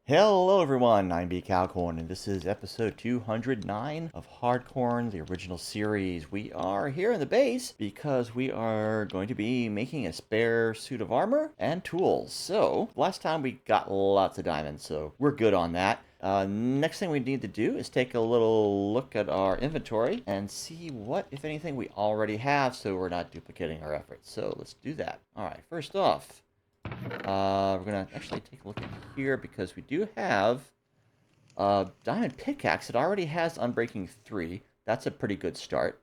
Hello everyone, I'm BCowcorn, and this is episode 209 of HardCorn, the original series. We are here in the base because we are going to be making a spare suit of armor and tools. So, last time we got lots of diamonds, so we're good on that. Next thing we need to do is take a little look at our inventory and see what, if anything, we already have so we're not duplicating our efforts. So let's do that. Alright, first off, we're going to actually take a look at here because we do have a diamond pickaxe. It already has Unbreaking 3. That's a pretty good start.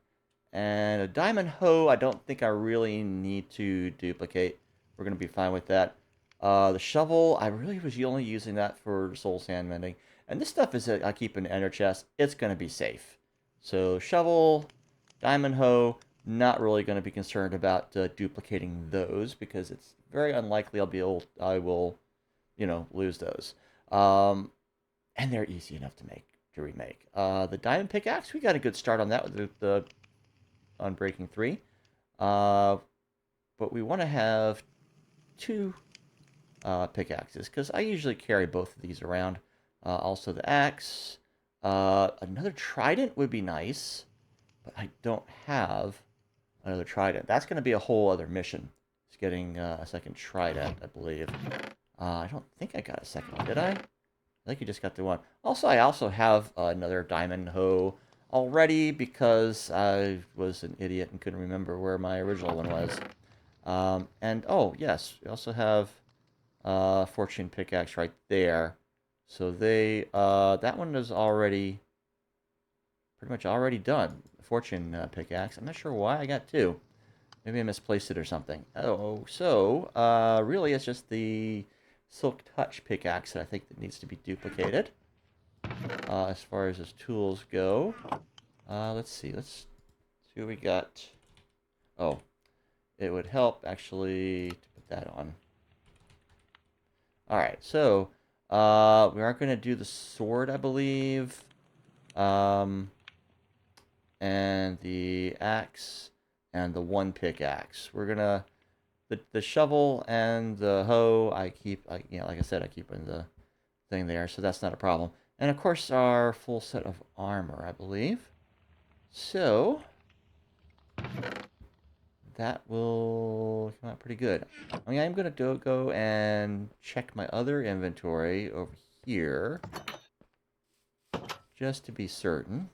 And a diamond hoe, I don't think I really need to duplicate. We're going to be fine with that. The shovel, I really was only using that for soul sand mending. And this stuff is I keep in the ender chest. It's going to be safe. So shovel, diamond hoe, not really going to be concerned about duplicating those because it's very unlikely I will, lose those. And they're easy enough to remake. The diamond pickaxe, we got a good start on that with the Unbreaking 3. But we want to have two pickaxes because I usually carry both of these around. Also the axe. Another trident would be nice, but I don't have another trident. That's going to be a whole other mission. It's getting a second trident, I believe. I don't think I got a second one, did I? I think you just got the one. Also, I also have another diamond hoe already because I was an idiot and couldn't remember where my original one was. And, oh, yes, we also have fortune pickaxe right there. So that one is already, pretty much already done. Fortune pickaxe. I'm not sure why I got two. Maybe I misplaced it or something. Oh, so really it's just the Silk Touch pickaxe that I think that needs to be duplicated. As far as his tools go, let's see what we got. Oh, it would help actually to put that on. All right, so we aren't going to do the sword, I believe. And the axe and the one pickaxe. We're gonna the shovel and the hoe I keep like I said, I keep in the thing there, so that's not a problem. And of course our full set of armor, I believe. So that will come out pretty good. I mean, I'm gonna go and check my other inventory over here just to be certain.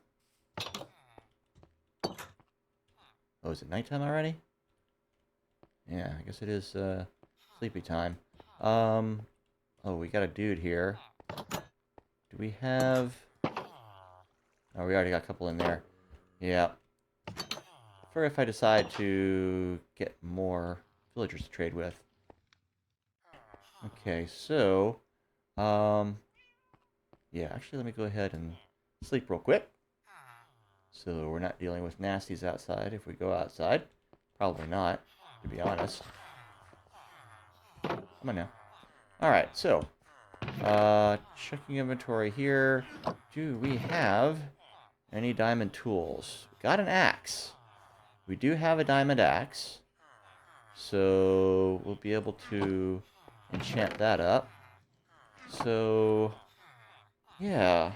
Oh, is it nighttime already? Yeah, I guess it is sleepy time. Oh, we got a dude here. Do we have... Oh, we already got a couple in there. Yeah. For if I decide to get more villagers to trade with. Okay, so... Yeah, actually, let me go ahead and sleep real quick. So we're not dealing with nasties outside if we go outside. Probably not, to be honest. Come on now. Alright, so, checking inventory here. Do we have any diamond tools? Got an axe. We do have a diamond axe. So, we'll be able to enchant that up. So, yeah.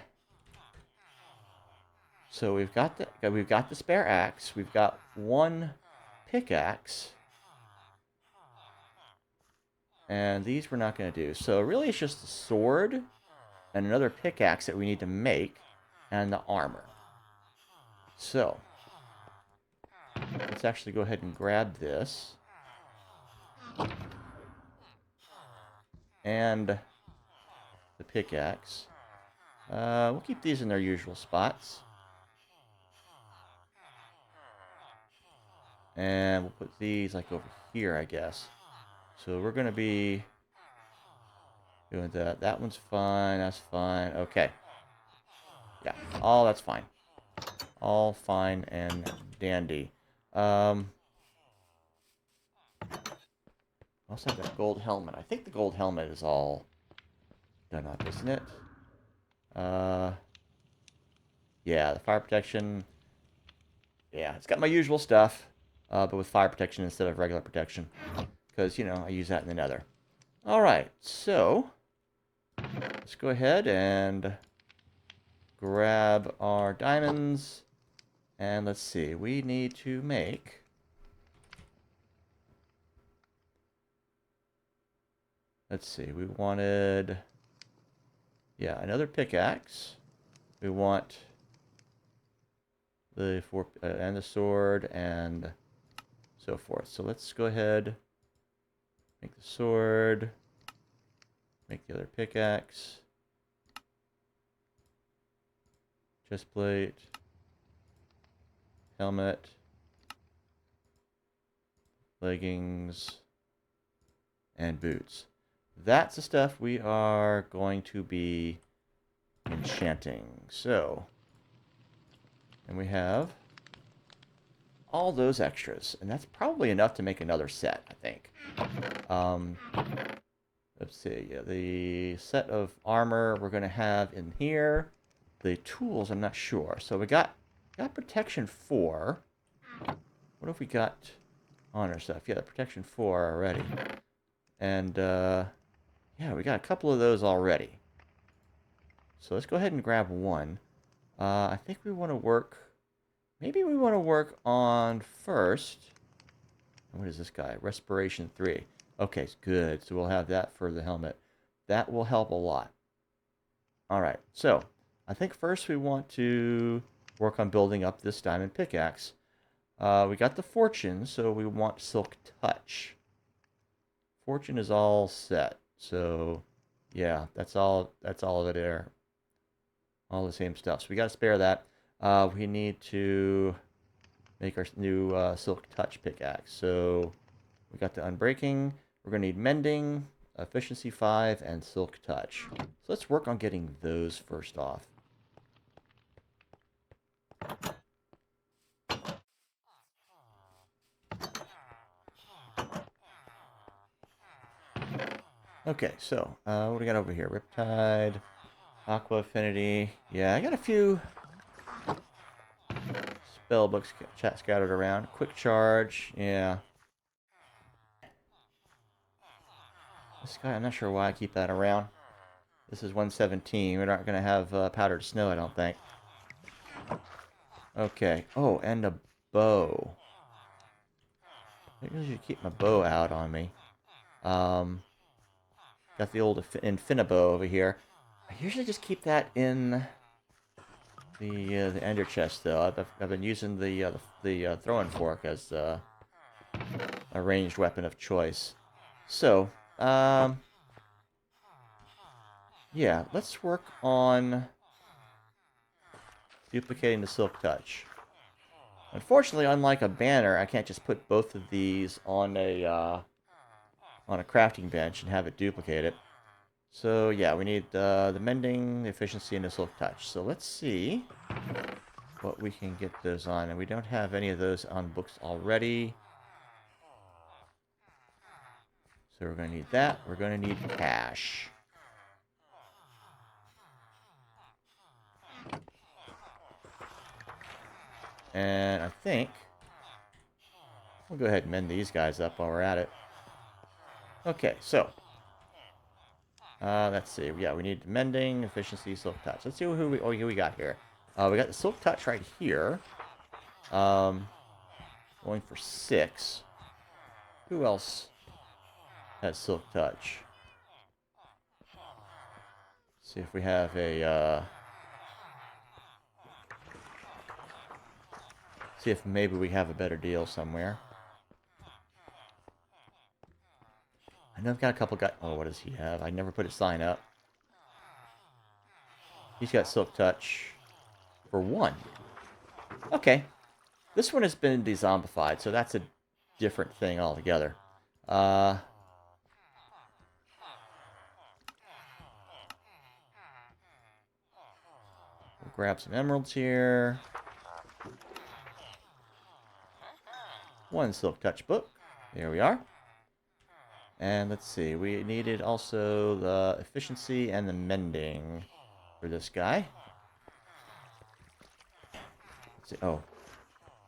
So we've got the spare axe. We've got one pickaxe. And these we're not going to do. So really it's just the sword and another pickaxe that we need to make and the armor. So let's actually go ahead and grab this. And the pickaxe. We'll keep these in their usual spots. And we'll put these like over here, I guess. So we're going to be doing that. That one's fine. That's fine. Okay. Yeah. All that's fine. All fine and dandy. I also have that gold helmet. I think the gold helmet is all done up, isn't it? Yeah, the fire protection. Yeah, it's got my usual stuff, but with fire protection instead of regular protection. Because, I use that in the nether. Alright, so let's go ahead and grab our diamonds. And let's see, we need to make... Let's see, we wanted... Yeah, another pickaxe. We want the and the sword and so forth. So let's go ahead, make the sword, make the other pickaxe, chest plate, helmet, leggings, and boots. That's the stuff we are going to be enchanting. So, and we have all those extras, and that's probably enough to make another set, I think. Let's see, yeah, the set of armor we're going to have in here. The tools, I'm not sure. So we got protection 4. What have we got on our stuff? Yeah, protection 4 already. And, yeah, we got a couple of those already. So let's go ahead and grab one. I think we want to work... Maybe we want to work on first... What is this guy? Respiration 3. Okay, good. So we'll have that for the helmet. That will help a lot. Alright, so I think first we want to work on building up this diamond pickaxe. We got the fortune, so we want silk touch. Fortune is all set. So, yeah, that's all of it there. All the same stuff. So we got to spare that. We need to make our new silk touch pickaxe. So we got the unbreaking. We're going to need mending, efficiency 5, and silk touch. So let's work on getting those first off. Okay, so what do we got over here? Riptide, Aqua Affinity. Yeah, I got a few spell books scattered around. Quick Charge, yeah. This guy, I'm not sure why I keep that around. This is 117. We're not going to have powdered snow, I don't think. Okay. Oh, and a bow. I usually should keep my bow out on me. Got the old Infinibow over here. I usually just keep that in the ender chest, though. I've been using the throwing fork as a ranged weapon of choice. So, yeah, let's work on duplicating the silk touch. Unfortunately, unlike a banner, I can't just put both of these on a crafting bench and have it duplicate it. So yeah, we need the mending, the efficiency, and the silk touch. So let's see what we can get those on. And we don't have any of those on books already. So we're going to need that. We're going to need cash. And I think we'll go ahead and mend these guys up while we're at it. Okay, so let's see. Yeah, we need mending, efficiency, silk touch. Let's see who we got here. We got the silk touch right here. Going for 6. Who else has silk touch? See if we have a see if maybe we have a better deal somewhere. I know I've got a couple guys. Oh, what does he have? I never put his sign up. He's got silk touch for 1. Okay. This one has been de-zombified, so that's a different thing altogether. We'll grab some emeralds here. 1 silk touch book. There we are. And let's see, we needed also the efficiency and the mending for this guy. Let's see, oh,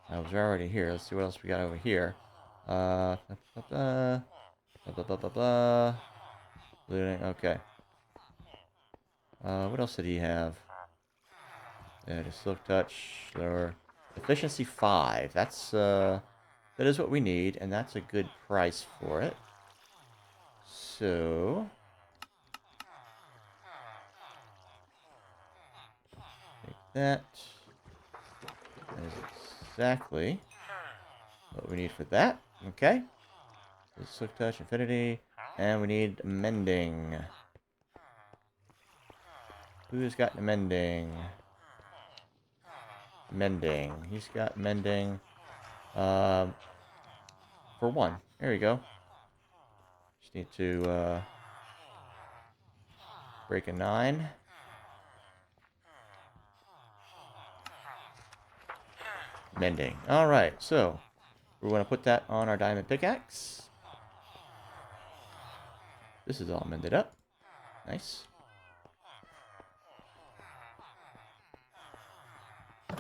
I was already here. Let's see what else we got over here. Looting, okay. What else did he have? Yeah, the silk touch, or efficiency 5. That is what we need, and that's a good price for it. So take that. That is exactly what we need for that. Okay. So silk touch, infinity, and we need mending. Who's got mending? Mending. He's got mending. For 1. There we go. Just need to break a 9. Mending. Alright, so we're going to put that on our diamond pickaxe. This is all mended up. Nice.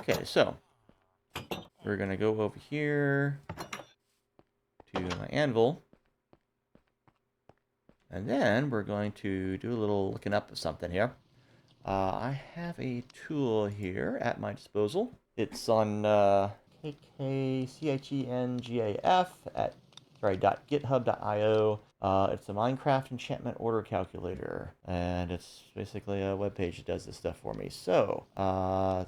Okay, so we're going to go over here to my anvil. And then we're going to do a little looking up of something here. I have a tool here at my disposal. It's on KKCHENGAF at .github.io. It's a Minecraft enchantment order calculator, and it's basically a web page that does this stuff for me. So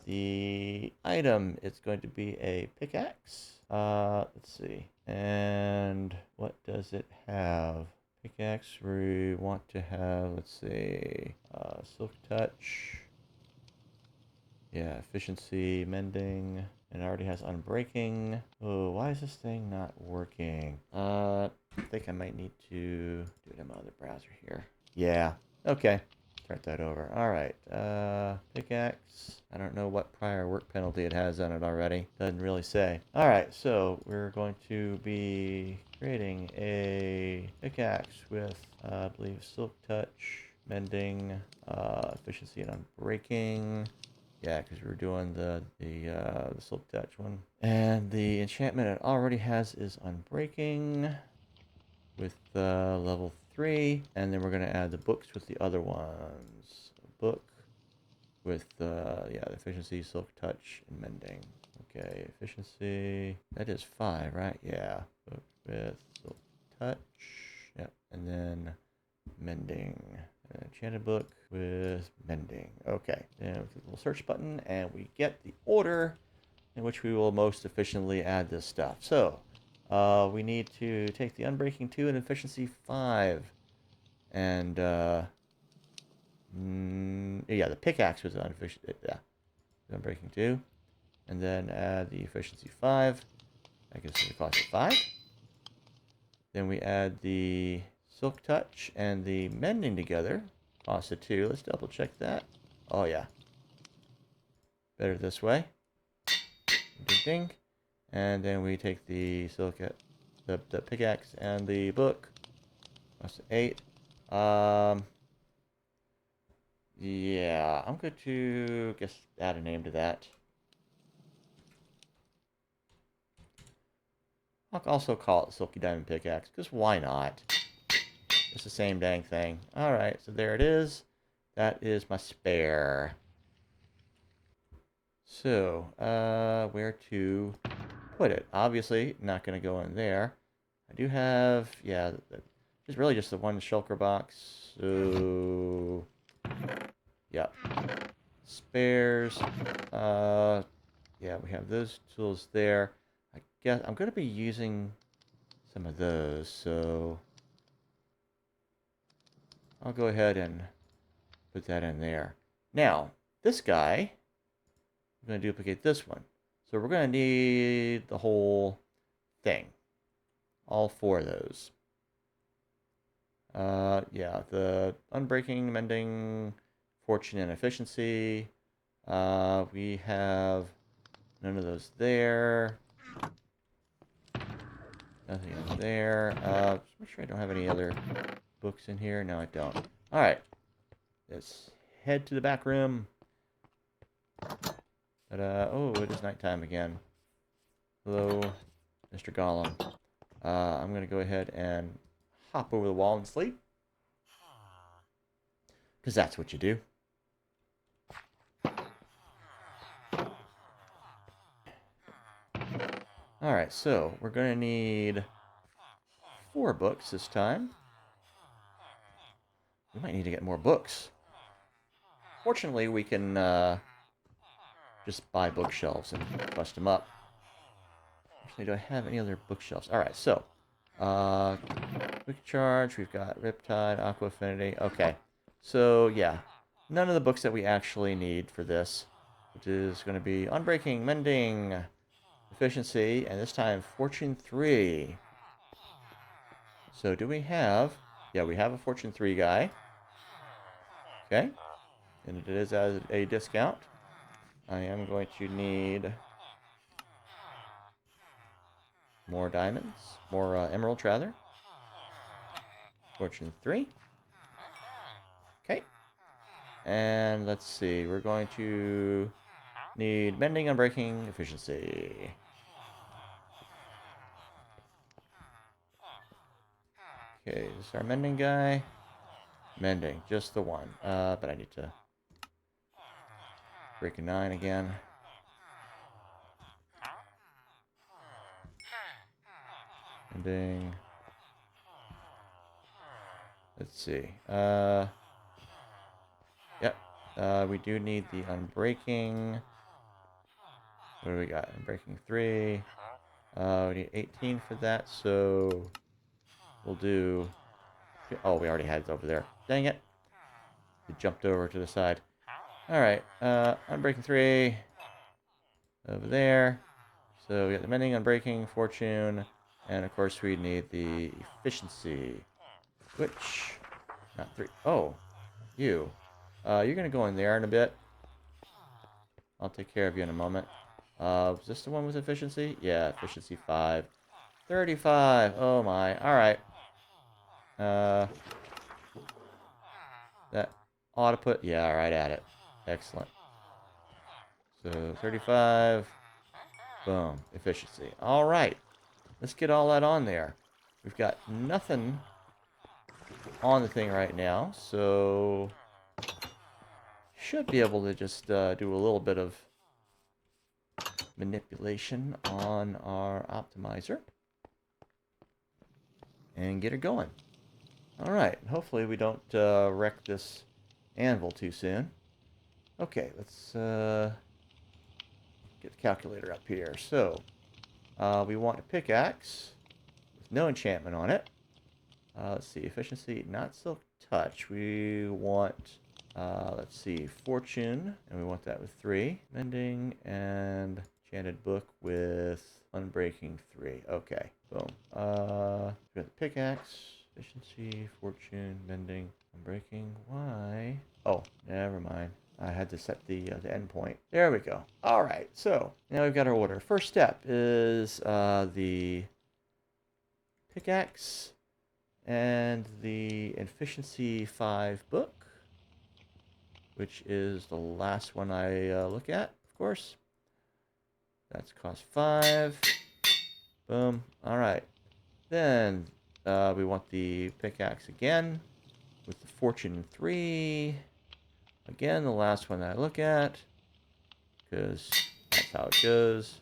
the item is going to be a pickaxe. Let's see, and what does it have? Pickaxe, we want to have, let's see, silk touch. Yeah, efficiency, mending, and it already has unbreaking. Oh, why is this thing not working? I think I might need to do it in my other browser here. Yeah, okay. Start that over. Alright, pickaxe. I don't know what prior work penalty it has on it already. Doesn't really say. Alright, so we're going to be creating a pickaxe with, I believe, silk touch, mending, efficiency and unbreaking. Yeah, because we're doing the silk touch one. And the enchantment it already has is unbreaking with level 3. And then we're going to add the books with the other ones. Book with the efficiency, silk touch, and mending. Okay, efficiency. That is 5, right? Yeah. Book with silk touch. Yep. And then mending. Enchanted book with mending. Okay. And with the little search button, and we get the order in which we will most efficiently add this stuff. So, we need to take the unbreaking 2 and efficiency 5. And, yeah, the pickaxe was unbreaking 2. And then add the efficiency 5. That gives us the cost of 5. Then we add the silk touch and the mending together. Cost of 2. Let's double check that. Oh, yeah. Better this way. Ding, ding. And then we take the the pickaxe and the book. Cost of 8. Yeah, I'm going to add a name to that. I'll also call it Silky Diamond Pickaxe, because why not? It's the same dang thing. Alright, so there it is. That is my spare. So, where to put it? Obviously, not going to go in there. I do have, yeah, it's really just the one shulker box. So, yeah. Spares. Yeah, we have those tools there. I guess I'm going to be using some of those, so I'll go ahead and put that in there. Now, this guy, I'm going to duplicate this one. So we're going to need the whole thing. All 4 of those. Yeah, the unbreaking, mending, fortune, and efficiency. We have none of those there. Nothing in there. Just make sure I don't have any other books in here. No, I don't. Alright. Let's head to the back room. But, oh, it is nighttime again. Hello, Mr. Golem. I'm going to go ahead and hop over the wall and sleep. Because that's what you do. Alright, so we're going to need 4 books this time. We might need to get more books. Fortunately, we can just buy bookshelves and bust them up. Actually, do I have any other bookshelves? Alright, so quick charge, we've got Riptide, Aqua Affinity. Okay, so yeah, none of the books that we actually need for this, which is going to be Unbreaking, Mending, Efficiency, and this time Fortune 3. So do we have... Yeah, we have a Fortune 3 guy. Okay, and it is at a discount. I am going to need more diamonds, more emeralds rather. Fortune 3. Okay, and let's see, we're going to need Mending, Unbreaking, Efficiency. Okay, is our Mending guy? Mending, just the one. But I need to break a 9 again. Mending. Let's see. Yep. We do need the Unbreaking. What do we got? Unbreaking 3. We need 18 for that, so we'll do... Oh, we already had it over there. Dang it. It jumped over to the side. Alright, Unbreaking 3. Over there. So we got the Mending, Unbreaking, Fortune, and of course we need the Efficiency. Which... Not 3. Oh, you. You're going to go in there in a bit. I'll take care of you in a moment. Was this the one with Efficiency? Yeah, Efficiency 5. 35. Oh my. Alright. That ought to put... Yeah, right at it. Excellent. So, 35. Boom. Efficiency. Alright. Let's get all that on there. We've got nothing on the thing right now, so... Should be able to just do a little bit of manipulation on our optimizer. And get it going. Alright, hopefully we don't wreck this anvil too soon. Okay, let's get the calculator up here. So, we want a pickaxe with no enchantment on it. Let's see, efficiency, not silk touch. We want, let's see, fortune, and we want that with 3. Mending and enchanted book with unbreaking 3. Okay, boom. We got the pickaxe, efficiency, fortune, mending, unbreaking. Why? Oh, never mind. I had to set the endpoint. There we go. All right, so now we've got our order. First step is the pickaxe and the efficiency 5 book, which is the last one I look at, of course. That's cost 5. Boom. All right. Then we want the pickaxe again with the fortune 3. Again, the last one that I look at, because that's how it goes.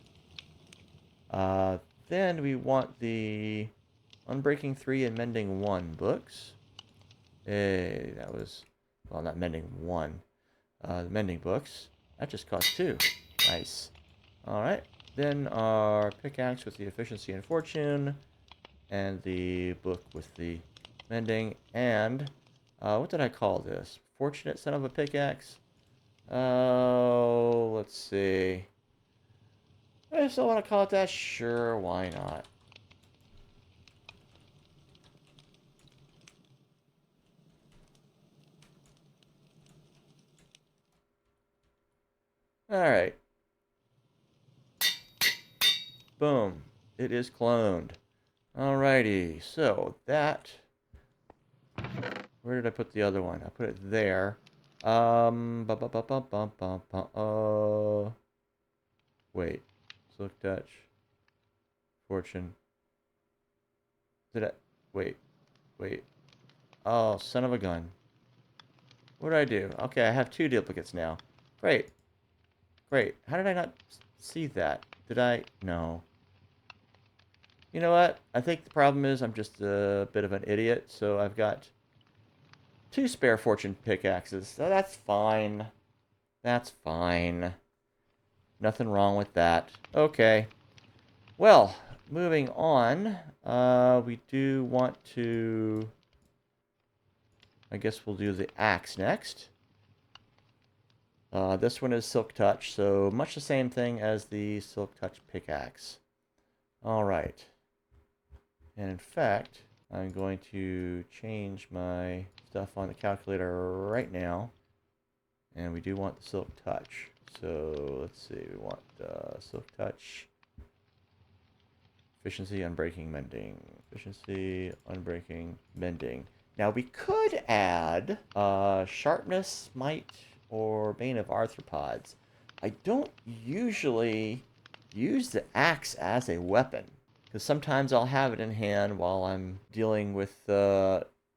Then we want the Unbreaking 3 and Mending 1 books. Hey, that was, well, not Mending 1. The Mending books. That just cost 2. Nice. Alright. Then our pickaxe with the efficiency and fortune. And the book with the mending. And, what did I call this? Fortunate son of a pickaxe? Oh, let's see. I still want to call it that? Sure, why not? Alright. Boom. It is cloned. Alrighty, so that... Where did I put the other one? I put it there. Wait. Silk touch. Fortune. Did I... Wait. Oh, son of a gun. What did I do? Okay, I have 2 duplicates now. Great. How did I not see that? Did I? No. You know what? I think the problem is I'm just a bit of an idiot, so I've got 2 spare fortune pickaxes. So that's fine. That's fine. Nothing wrong with that. Okay. Well, moving on. We do want to... I guess we'll do the axe next. This one is Silk Touch, so much the same thing as the Silk Touch pickaxe. Alright. And in fact, I'm going to change my stuff on the calculator right now. And we do want the Silk Touch. So let's see, we want Silk Touch. Efficiency, Unbreaking, Mending. Efficiency, Unbreaking, Mending. Now we could add Sharpness, Might, or Bane of Arthropods. I don't usually use the axe as a weapon, because sometimes I'll have it in hand while I'm dealing with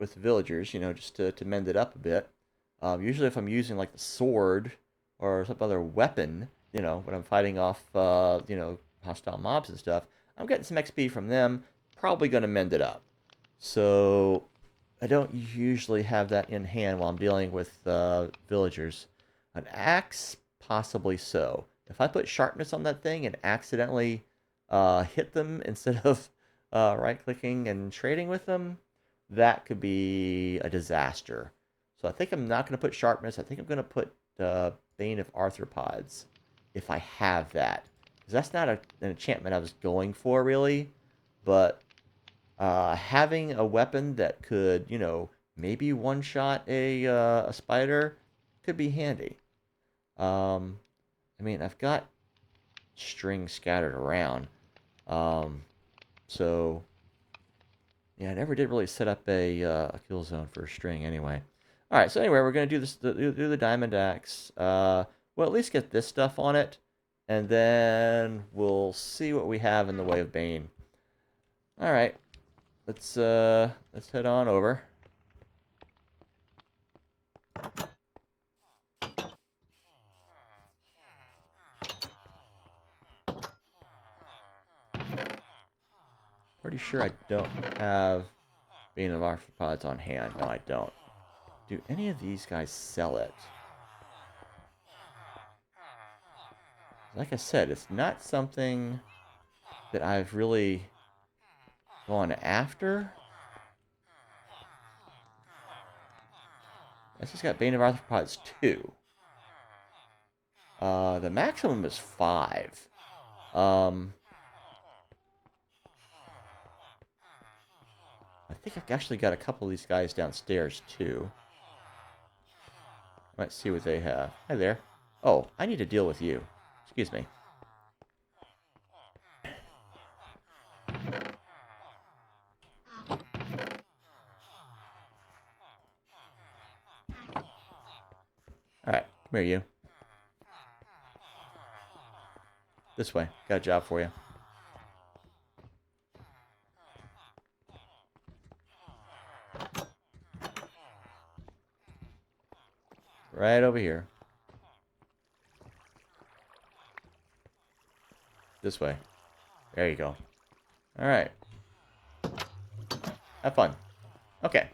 villagers, you know, just to mend it up a bit. Usually if I'm using like the sword or some other weapon, you know, when I'm fighting off, you know, hostile mobs and stuff, I'm getting some XP from them, probably going to mend it up. So I don't usually have that in hand while I'm dealing with villagers. An axe, possibly so. If I put sharpness on that thing and accidentally hit them instead of right-clicking and trading with them, that could be a disaster. So I think I'm not going to put sharpness. I think I'm going to put Bane of Arthropods if I have that. Because that's not an enchantment I was going for, really. But having a weapon that could, you know, maybe one-shot a spider could be handy. I mean, I've got string scattered around. So, yeah, I never did really set up a kill zone for a string anyway. All right, so anyway, we're going to do this, do the diamond axe. We'll at least get this stuff on it, and then we'll see what we have in the way of Bane. All right, let's head on over. Pretty sure I don't have Bane of Arthropods on hand. No, I don't. Do any of these guys sell it? Like I said, it's not something that I've really gone after. I just got Bane of Arthropods 2. The maximum is 5. I think I've actually got a couple of these guys downstairs, too. Let's see what they have. Hi there. Oh, I need to deal with you. Excuse me. Alright, come here, you. This way. Got a job for you. Right over here. This way. There you go. Alright. Have fun. Okay.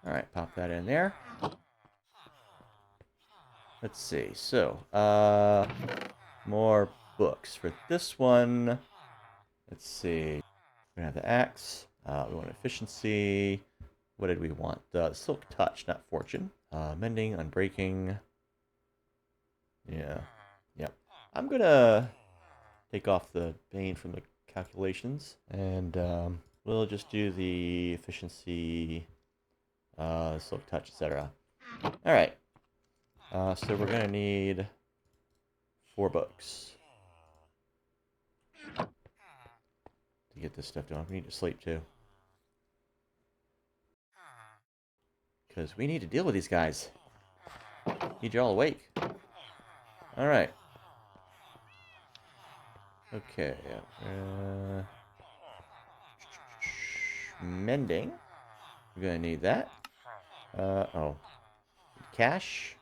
Alright, pop that in there. Let's see. So, more books. For this one, let's see. We're going to have the axe. We want efficiency. What did we want? Silk touch, not fortune. Mending, unbreaking. Yeah. Yep. I'm going to take off the Bane from the calculations. And we'll just do the efficiency, silk touch, etc. Alright. So we're going to need 4 books to get this stuff done. We need to sleep too. Because we need to deal with these guys. Need you all awake. Alright. Okay. Mending. We're going to need that. Oh. Cash.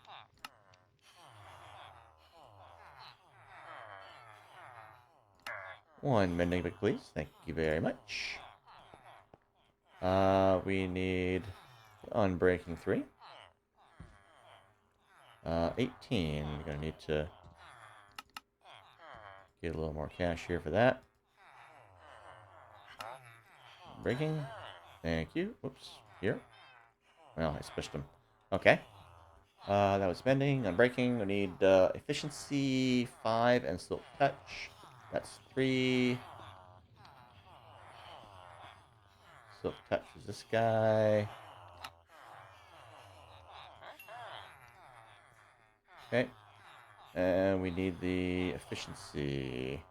One mending pick, please. Thank you very much. We need unbreaking 3. 18. We're gonna need to get a little more cash here for that. Breaking. Thank you. Whoops. Here. Well, I squished them. Okay. That was spending. Unbreaking. We need efficiency 5 and silk touch. That's 3. Silk touch is this guy. Okay. And we need the efficiency.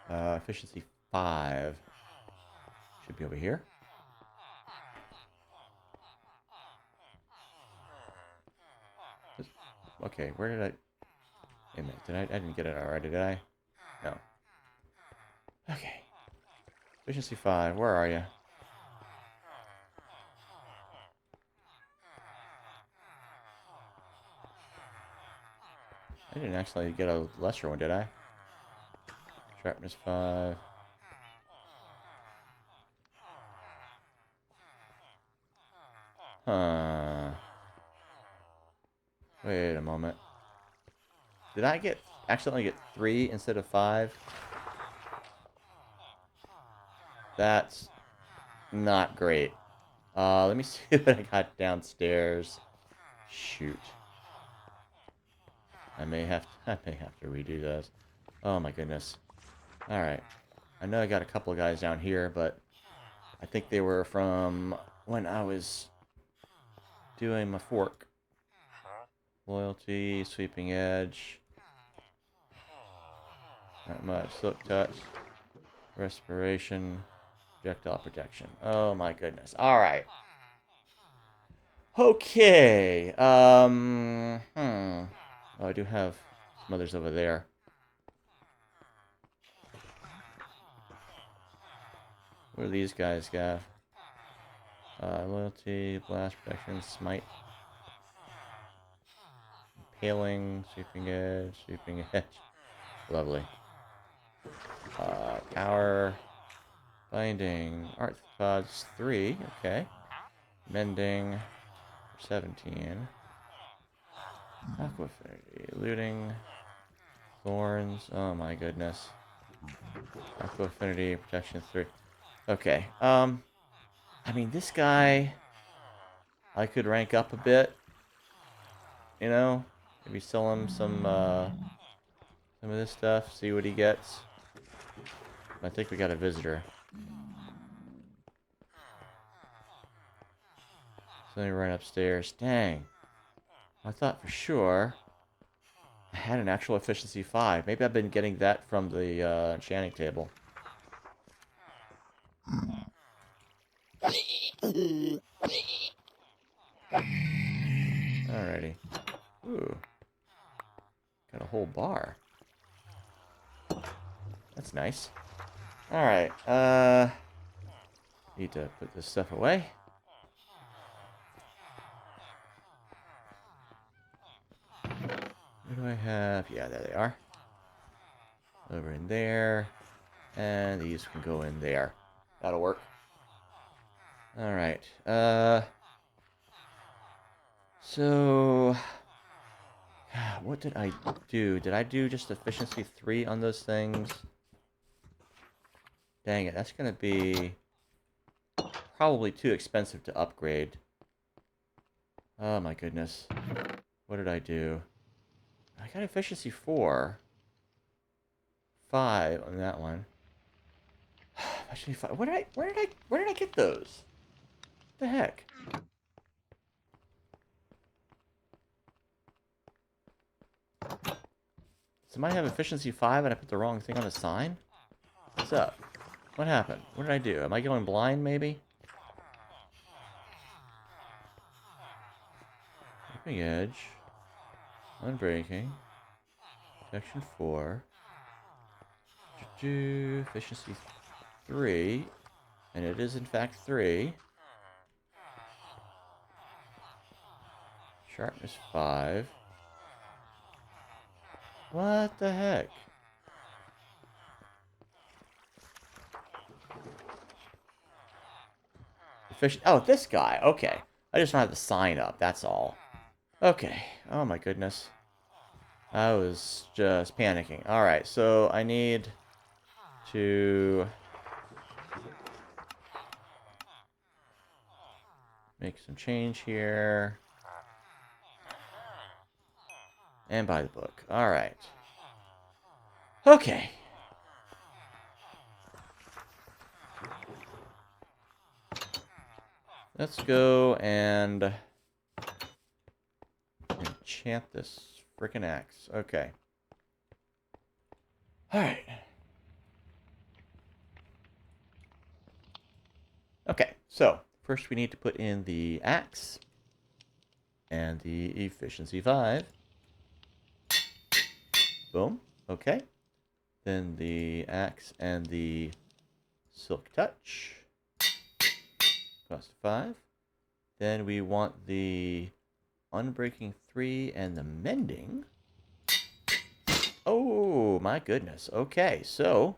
Efficiency 5. Should be over here. Okay, where did I... Wait a minute, I didn't get it already, did I? No. Okay. Efficiency 5, where are you? I didn't actually get a lesser one, did I? Sharpness 5. Huh. Wait a moment. Did I accidentally get 3 instead of 5? That's not great. Let me see what I got downstairs. Shoot. I may have to redo those. Oh my goodness. Alright. I know I got a couple of guys down here, but I think they were from when I was doing my fork. Loyalty, sweeping edge. Not much. Silk touch. Respiration. Projectile protection. Oh my goodness. Alright. Okay. Oh, I do have some others over there. What do these guys got? Loyalty, blast protection, smite. Impaling, sweeping edge. Lovely. Power, binding, arthropods 3, okay. Mending, 17. Aqua affinity, looting, thorns, oh my goodness. Aqua affinity, protection 3. Okay, I mean, this guy, I could rank up a bit, you know? Maybe sell him some of this stuff, see what he gets. I think we got a visitor. So let me run upstairs. Dang. I thought for sure I had an actual efficiency 5. Maybe I've been getting that from the enchanting table. Alrighty. Ooh. Got a whole bar. That's nice. Alright, need to put this stuff away. What do I have? Yeah, there they are. Over in there. And these can go in there. That'll work. Alright, so... what did I do? Did I do just efficiency 3 on those things? Dang it, that's going to be probably too expensive to upgrade. Oh my goodness. What did I do? I got efficiency 4. 5 on that one. Efficiency 5. Where did I get those? What the heck? Somebody have efficiency 5 and I put the wrong thing on the sign? What's up? What happened? What did I do? Am I going blind, maybe? Sweeping edge. Unbreaking. Protection 4. Efficiency 3. And it is in fact 3. Sharpness 5. What the heck? Fish. Oh, this guy. Okay. I just don't have the sign up. That's all. Okay. Oh my goodness. I was just panicking. Alright, so I need to make some change here. And buy the book. Alright. Okay. Let's go and enchant this frickin' axe. Okay. Alright. Okay, so first we need to put in the axe and the efficiency 5. Boom. Okay. Then the axe and the silk touch. Cost 5. Then we want the unbreaking 3 and the mending. Oh my goodness. Okay, so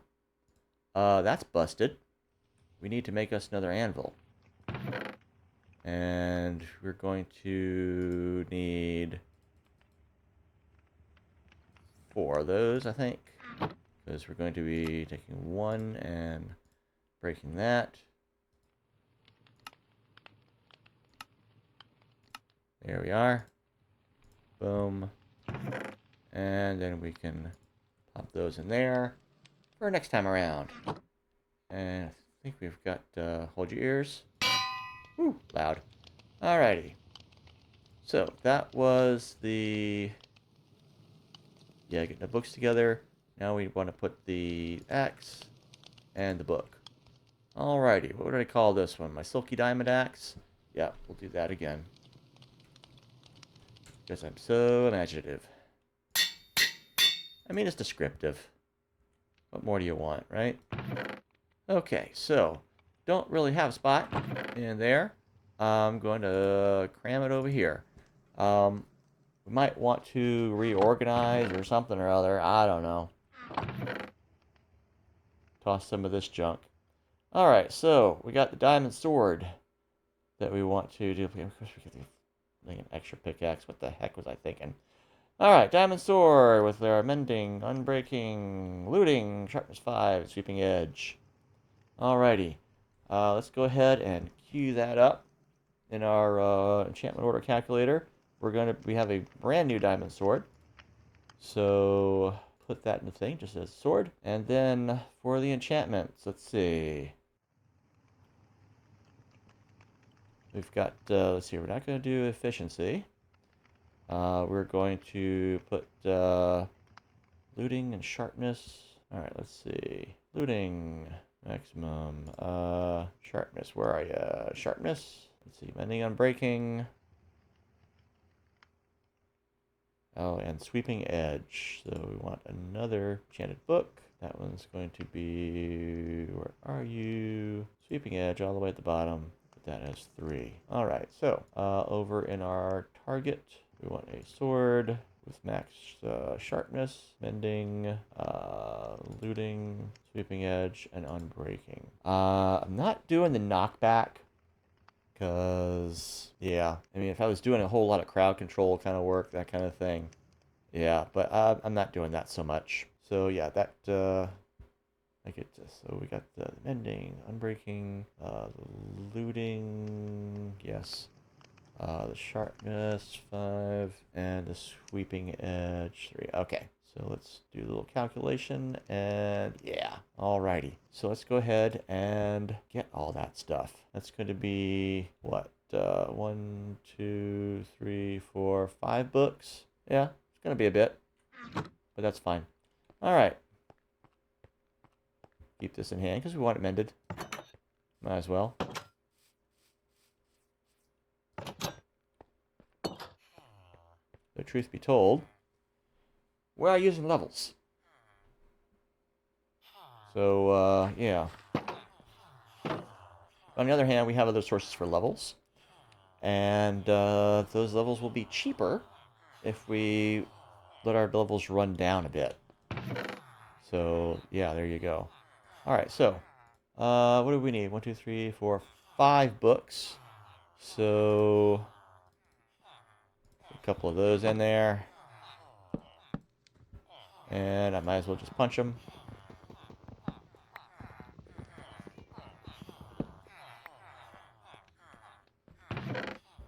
that's busted. We need to make us another anvil. And we're going to need 4 of those, I think. Because we're going to be taking 1 and breaking that. There we are. Boom. And then we can pop those in there for next time around. And I think we've got, hold your ears. Woo, loud. Alrighty. So, that was the... Yeah, getting the books together. Now we want to put the axe and the book. Alrighty, what did I call this one? My Silky Diamond Axe? Yeah, we'll do that again. Because I'm so imaginative. I mean, it's descriptive. What more do you want, right? Okay, so, don't really have a spot in there. I'm going to cram it over here. We might want to reorganize or something or other. I don't know. Toss some of this junk. Alright, so we got the diamond sword that we want to do. Of course, we get an extra pickaxe. What the heck was I thinking? Alright, diamond sword with our mending, unbreaking, looting, sharpness 5, sweeping edge. Alrighty. Let's go ahead and queue that up in our enchantment order calculator. We have a brand new diamond sword. So put that in the thing, just as sword. And then for the enchantments, let's see. We've got, let's see, we're not going to do efficiency. We're going to put looting and sharpness. Alright, let's see. Looting, maximum. Sharpness, where are you? Sharpness. Let's see, mending, unbreaking. Oh, and sweeping edge. So we want another enchanted book. That one's going to be, where are you? Sweeping edge all the way at the bottom. Put that as 3. All right, so over in our target, we want a sword with max sharpness, mending, looting, sweeping edge, and unbreaking. I'm not doing the knockback. Because, yeah, I mean, if I was doing a whole lot of crowd control kind of work, that kind of thing, yeah, but I'm not doing that so much. So, yeah, that, I get this. So we got the mending, unbreaking, the looting, yes, the sharpness, 5, and the sweeping edge, 3. Okay. So let's do a little calculation, and yeah, alrighty. So let's go ahead and get all that stuff. That's going to be, what, 1, 2, 3, 4, 5 books? Yeah, it's going to be a bit, but that's fine. Alright. Keep this in hand, because we want it mended. Might as well. The truth be told, we are using levels. So, yeah. On the other hand, we have other sources for levels. And those levels will be cheaper if we let our levels run down a bit. So, yeah, there you go. Alright, so, what do we need? 1, 2, 3, 4, 5 books. So, a couple of those in there. And I might as well just punch them.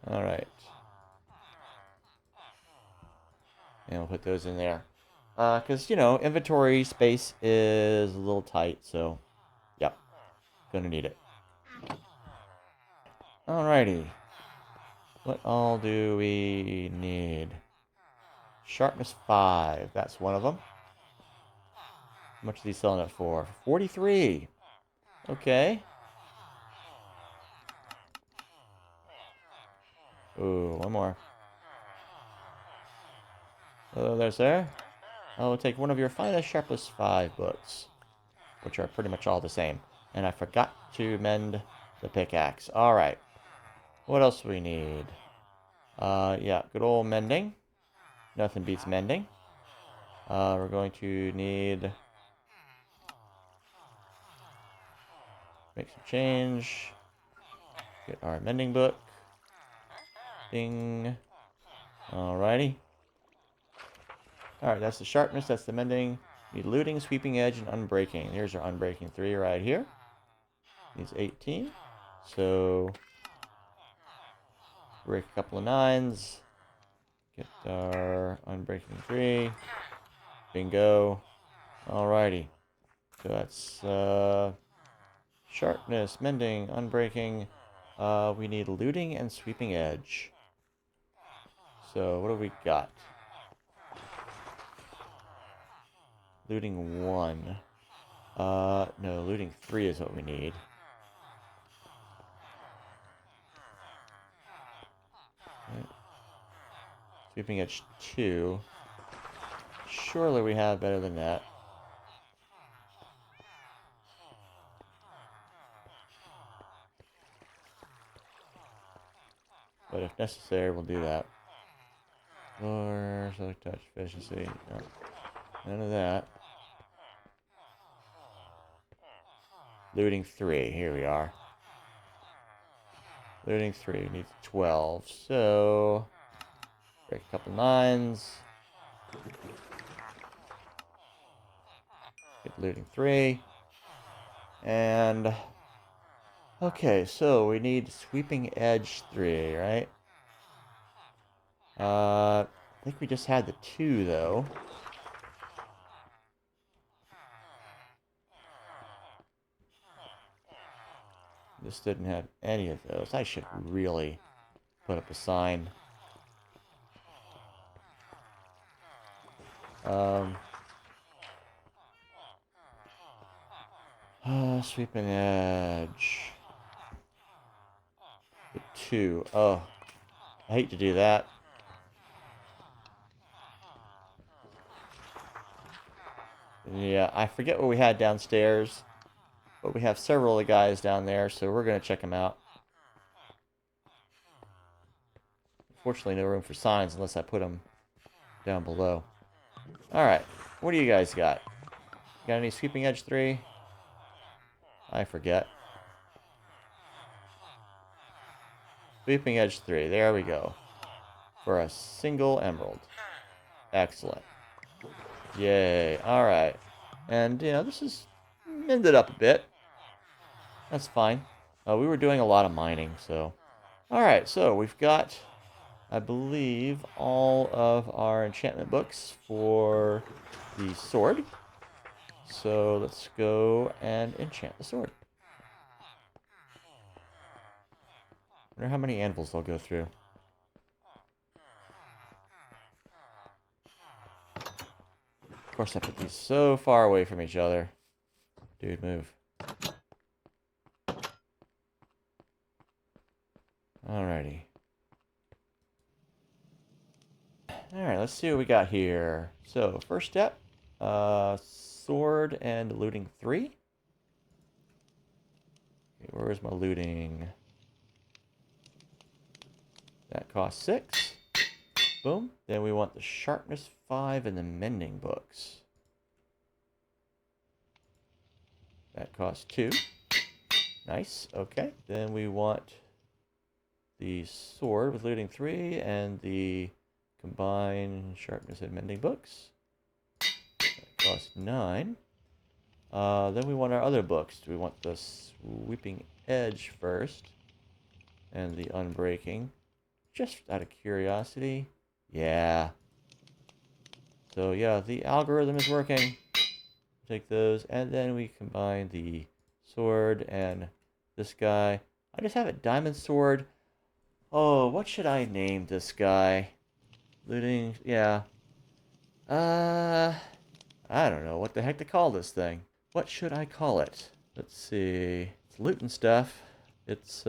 Alright. And we'll put those in there. Because, you know, inventory space is a little tight, so, yep. Gonna need it. Alrighty. What all do we need? Sharpness 5. That's one of them. How much is he selling it for? 43. Okay. Ooh, one more. Hello there, sir. I will take one of your finest Sharpness 5 books, which are pretty much all the same. And I forgot to mend the pickaxe. Alright. What else do we need? Yeah, good old mending. Nothing beats mending. We're going to need... make some change. Get our mending book. Ding. Alrighty. Alright, that's the sharpness, that's the mending. Need looting, sweeping edge, and unbreaking. Here's our unbreaking 3 right here. Needs 18. So, break a couple of 9s. Get our unbreaking 3. Bingo. Alrighty. So that's sharpness, mending, unbreaking. We need looting and sweeping edge. So, what do we got? Looting 1. No, looting 3 is what we need. Right. Sweeping edge 2. Surely we have better than that. But if necessary, we'll do that. Or select touch efficiency. No, none of that. Looting 3. Here we are. Looting 3 needs 12. So, break a couple 9s. Get looting 3. And, okay, so we need sweeping edge 3, right? I think we just had the 2, though. This didn't have any of those. I should really put up a sign. Sweeping edge. The 2. Oh, I hate to do that. Yeah, I forget what we had downstairs. But we have several of the guys down there, so we're going to check them out. Unfortunately, no room for signs unless I put them down below. Alright, what do you guys got? Got any sweeping edge 3? I forget. Sweeping edge 3, there we go. For a single emerald. Excellent. Yay, alright. And, you know, this is mended up a bit. That's fine. We were doing a lot of mining, so... Alright, so we've got, I believe, all of our enchantment books for the sword. So let's go and enchant the sword. I wonder how many anvils they'll go through. Of course, I put these so far away from each other. Dude, move. Alrighty. Alright, let's see what we got here. So, first step, sword and looting 3. Okay, where's my looting? That costs 6. Boom. Then we want the sharpness 5 and the mending books. That costs 2. Nice. Okay. Then we want the sword with looting 3 and the combined sharpness and mending books. That costs 9. Then we want our other books. Do we want the sweeping edge first and the unbreaking? Just out of curiosity. Yeah. So yeah, the algorithm is working. Take those, and then we combine the sword and this guy. I just have a diamond sword. Oh, what should I name this guy? Looting, yeah. I don't know what the heck to call this thing. What should I call it? Let's see. It's looting stuff. It's,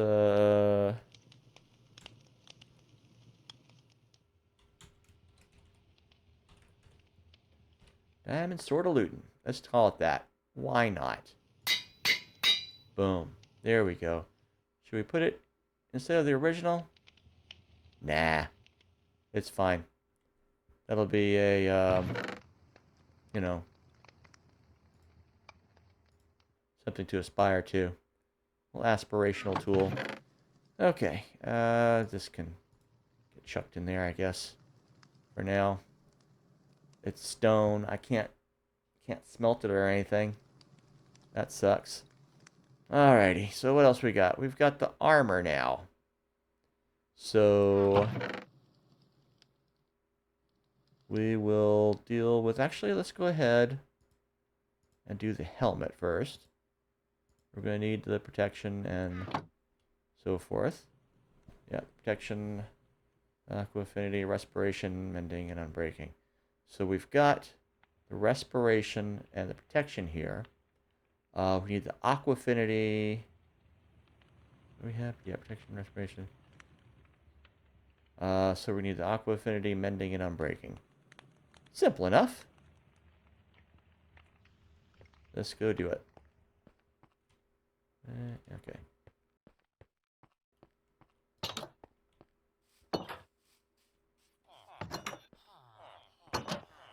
diamond sword of looting. Let's call it that. Why not? Boom. There we go. Should we put it instead of the original? Nah. It's fine. That'll be a, you know, something to aspire to. A little aspirational tool. Okay. This can get chucked in there, I guess. For now. It's stone. I can't smelt it or anything. That sucks. Alrighty. So what else we got? We've got the armor now. So we will deal with... Actually, let's go ahead and do the helmet first. We're going to need the protection and so forth. Yeah, protection, aqua affinity, respiration, mending, and unbreaking. So we've got the respiration and the protection here. We need the aqua affinity. What do we have? Yeah, protection, respiration. So we need the aqua affinity, mending, and unbreaking. Simple enough. Let's go do it. Okay.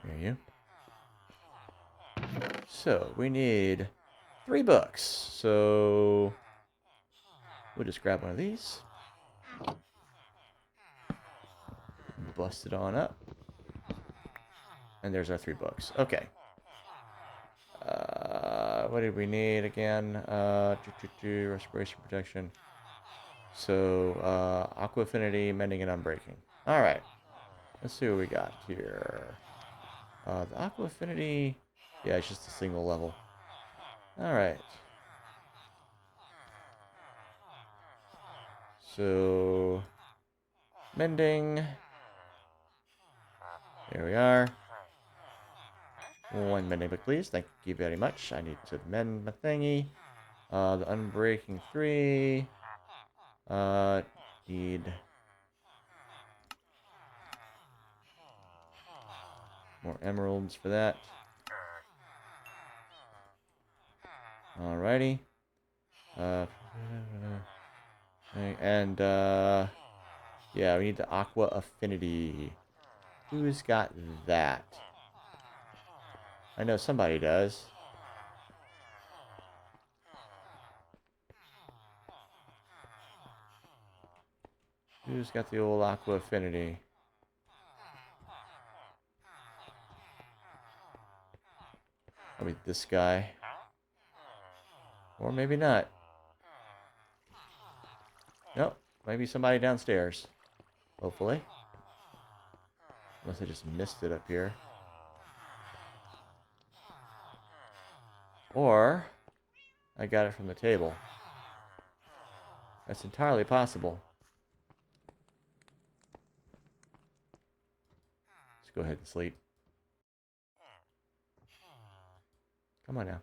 There you. So we need 3 books. So we'll just grab one of these. Bust it on up. And there's our 3 books. Okay. What did we need again? Respiration protection. So, aqua affinity, mending, and unbreaking. Alright. Let's see what we got here. The aqua affinity... Yeah, it's just a single level. Alright. So... Mending. There we are. 1 mending book, please. Thank you very much. I need to mend my thingy. The unbreaking 3. Need... more emeralds for that. Alrighty. And, yeah, we need the aqua affinity. Who's got that? I know somebody does. Who's got the old aqua affinity? I mean, this guy. Or maybe not. Nope. Maybe somebody downstairs. Hopefully. Unless I just missed it up here. Or I got it from the table. That's entirely possible. Let's go ahead and sleep. Come on now.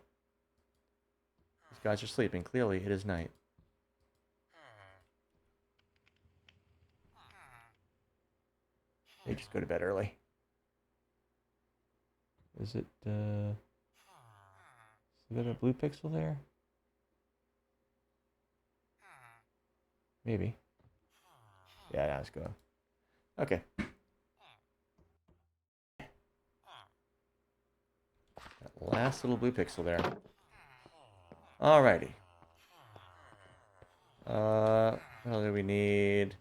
These guys are sleeping. Clearly, it is night. They just go to bed early. Is it, is there a blue pixel there? Maybe. Yeah, let's go. Okay. last little blue pixel there. Alrighty. What do we need?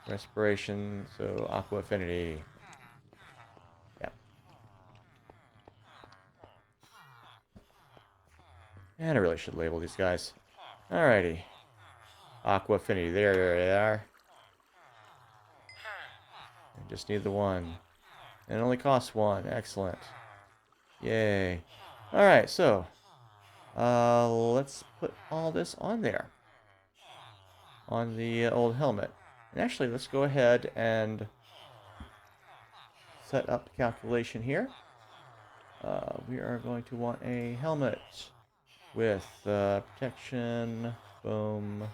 Respiration, so aqua affinity. Yeah. And I really should label these guys. Alrighty. Aqua affinity, there they are. I just need the one. And it only costs one, excellent. Yay. Alright, so let's put all this on there. On the old helmet. And actually, let's go ahead and set up the calculation here. We are going to want a helmet with protection, boom,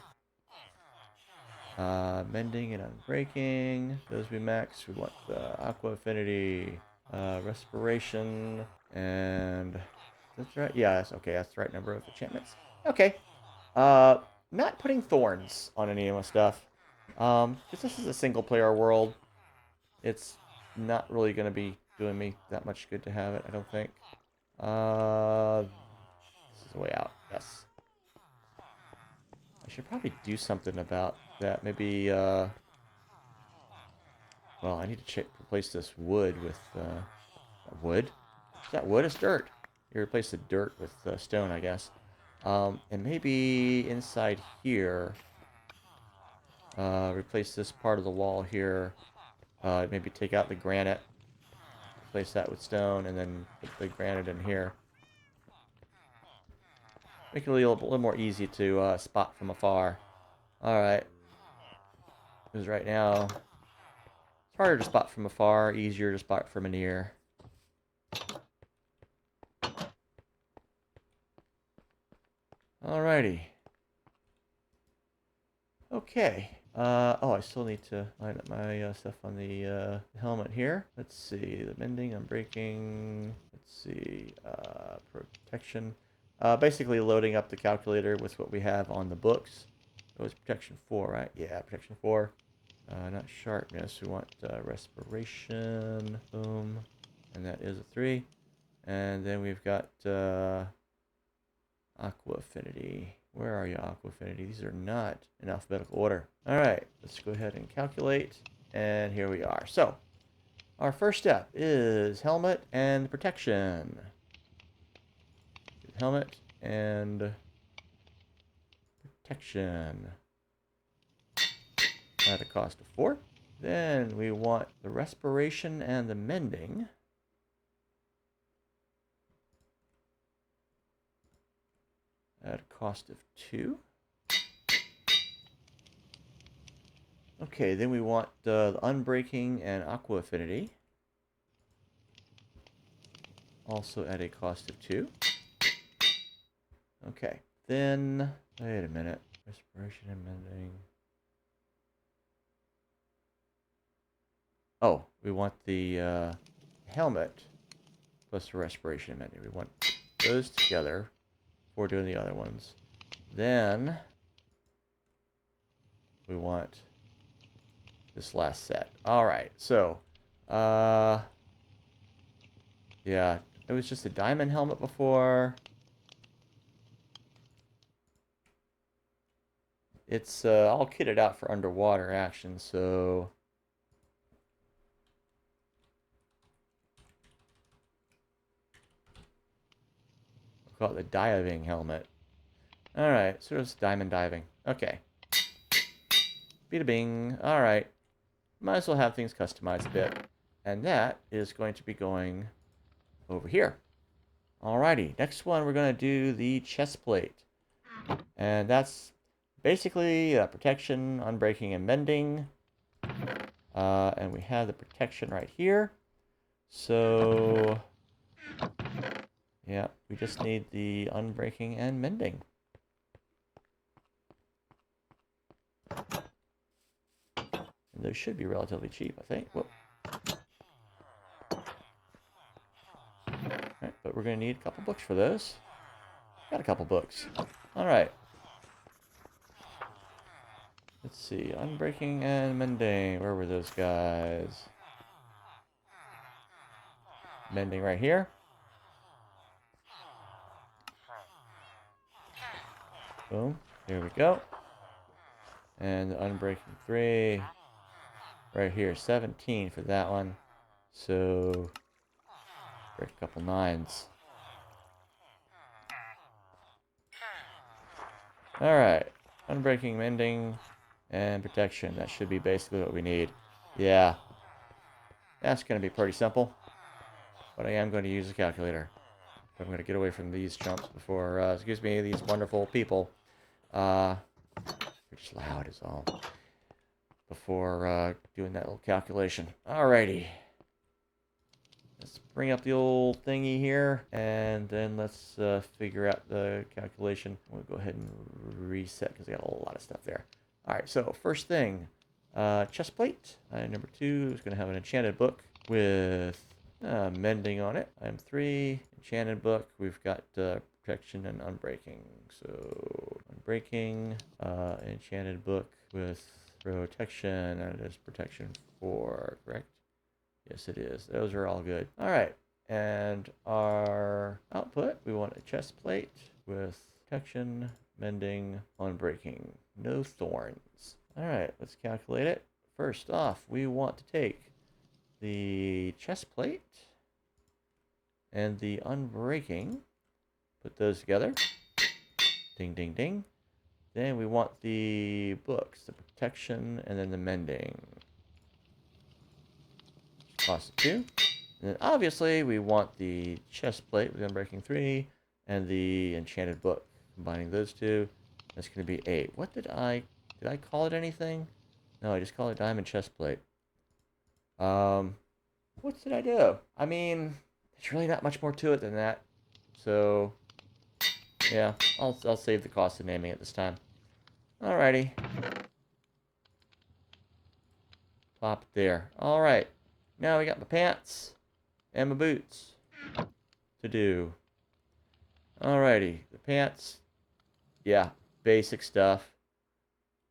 mending and unbreaking. Those we max. We want the aqua affinity, respiration, and that's right. Yeah, that's okay. That's the right number of enchantments. Okay. Not putting thorns on any of my stuff. Because this is a single player world. It's not really going to be doing me that much good to have it, I don't think. This is the way out. Yes. I should probably do something about that. Maybe, well, I need to replace this wood with, wood? Is that wood? It's dirt. You replace the dirt with stone, I guess. And maybe inside here, replace this part of the wall here. Maybe take out the granite, replace that with stone, and then put the granite in here. Make it a little more easy to spot from afar. Alright. Because right now, it's harder to spot from afar, easier to spot from near. Alrighty. Okay. Oh, I still need to line up my stuff on the helmet here. Let's see. The mending, unbreaking. Let's see. Protection. Basically loading up the calculator with what we have on the books. It was protection 4, right? Yeah, protection 4. Not sharpness. We want respiration. Boom. And that is a 3. And then we've got aqua affinity. Where are you, aqua affinity? These are not in alphabetical order. Alright, let's go ahead and calculate. And here we are. So, our first step is helmet and protection. Helmet and protection. At a cost of 4. Then we want the respiration and the mending. At a cost of 2. Okay, then we want the unbreaking and aqua affinity. Also at a cost of 2. Okay, then, wait a minute. Respiration and mending. Oh, we want the helmet plus the respiration and mending. We want those together before doing the other ones. Then we want this last set. Alright, so yeah, it was just a diamond helmet before. It's all kitted out for underwater action, so we'll call it the diving helmet. Alright, so it's diamond diving. Okay. Bada bing. Alright. Might as well have things customized a bit. And that is going to be going over here. Alrighty. Next one, we're going to do the chest plate. And that's basically protection, unbreaking, and mending. And we have the protection right here. So, yeah, we just need the unbreaking and mending. And those should be relatively cheap, I think. Whoop. Alright, but we're going to need a couple books for those. Got a couple books. Alright. Let's see. Unbreaking and mending. Where were those guys? Mending right here. Boom. Here we go. And the unbreaking 3. Right here, 17 for that one. So, break a couple 9s. Alright. Unbreaking, mending, and protection. That should be basically what we need. Yeah. That's going to be pretty simple. But I am going to use a calculator. I'm going to get away from these chumps before, excuse me, these wonderful people. They're just loud is all. Before doing that little calculation. Alrighty. Let's bring up the old thingy here, and then let's figure out the calculation. We'll go ahead and reset, because I got a lot of stuff there. Alright, so first thing, chest plate. Number 2 is going to have an enchanted book with mending on it. Item 3, enchanted book. We've got protection and unbreaking. So, unbreaking, enchanted book with protection, and it is protection 4, correct? Yes, it is. Those are all good. All right. And our output, we want a chest plate with protection, mending, unbreaking. No thorns. All right. Let's calculate it. First off, we want to take the chest plate and the unbreaking. Put those together. Ding, ding, ding. Then we want the books, the protection, and then the mending. Toss it 2. And then obviously we want the chest plate with unbreaking 3 and the enchanted book. Combining those two, that's going to be 8. What did I call it anything? No, I just call it diamond chest plate. What did I do? I mean, there's really not much more to it than that. So, yeah, I'll save the cost of naming it this time. Alrighty. Pop it there. Alright. Now we got my pants and my boots to do. Alrighty, the pants, yeah, basic stuff.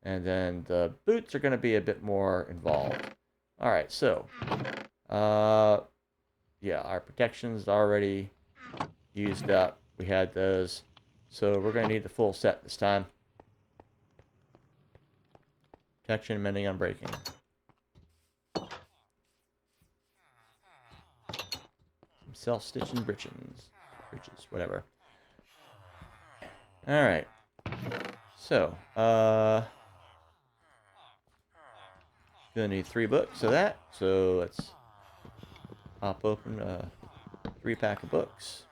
And then the boots are going to be a bit more involved. Alright, so, yeah, our protection's already used up. We had those. So we're going to need the full set this time. Protection, mending, unbreaking. Self-stitching britches, whatever. Alright. So, gonna need 3 books of that. So let's pop open a 3-pack of books.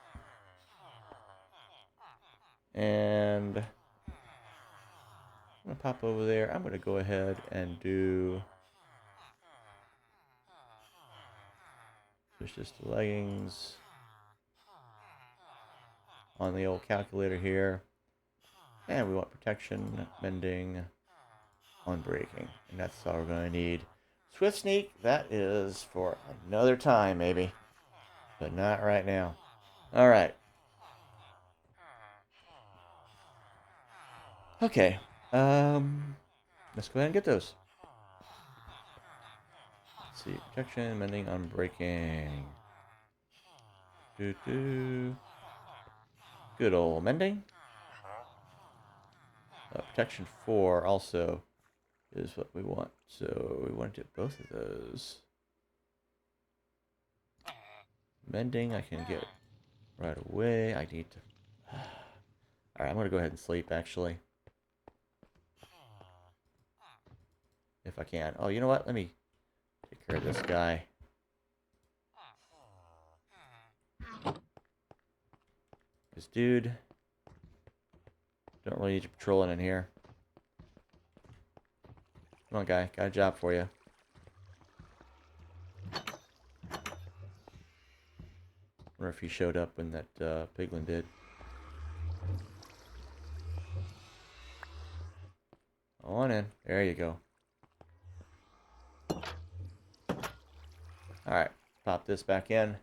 And I'm gonna pop over there. I'm gonna go ahead and do just the leggings on the old calculator here. And we want protection, mending, unbreaking. And that's all we're going to need. Swift sneak, that is for another time, maybe. But not right now. Alright. Okay. Let's go ahead and get those. Let's see. Protection, mending, unbreaking. Good old mending. Protection 4 also is what we want. So we want to do both of those. Mending I can get right away. I need to... Alright, I'm going to go ahead and sleep, actually. If I can. Oh, you know what? Let me take care of this guy. This dude... Don't really need you patrolling in here. Come on, guy. Got a job for you. Wonder if he showed up when that piglin did. On in. There you go. Alright. Pop this back in.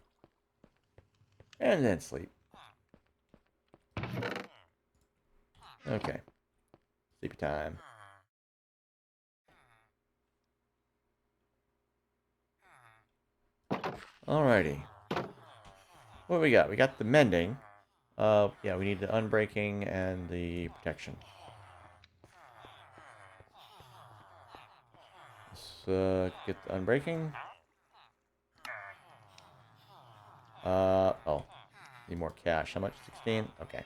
And then sleep. Okay. Sleepy time. Alrighty. What do we got? We got the mending. Yeah, we need the unbreaking and the protection. get the unbreaking. Oh. Need more cash. How much? 16? Okay.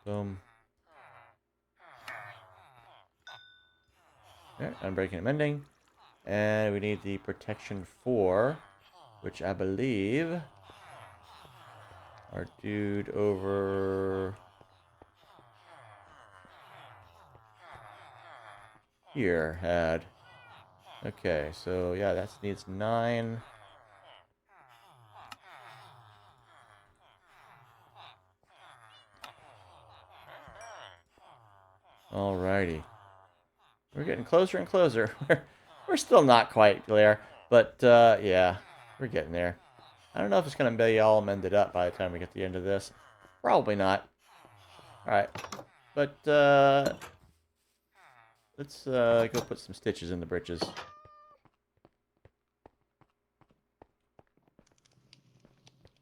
Boom. Alright, unbreaking and mending. And we need the protection 4, which I believe our dude over here had. Okay, so yeah, that needs 9. Alrighty. We're getting closer and closer. We're still not quite there, but yeah, we're getting there. I don't know if it's going to be all mended up by the time we get to the end of this. Probably not. Alright, but let's go put some stitches in the britches.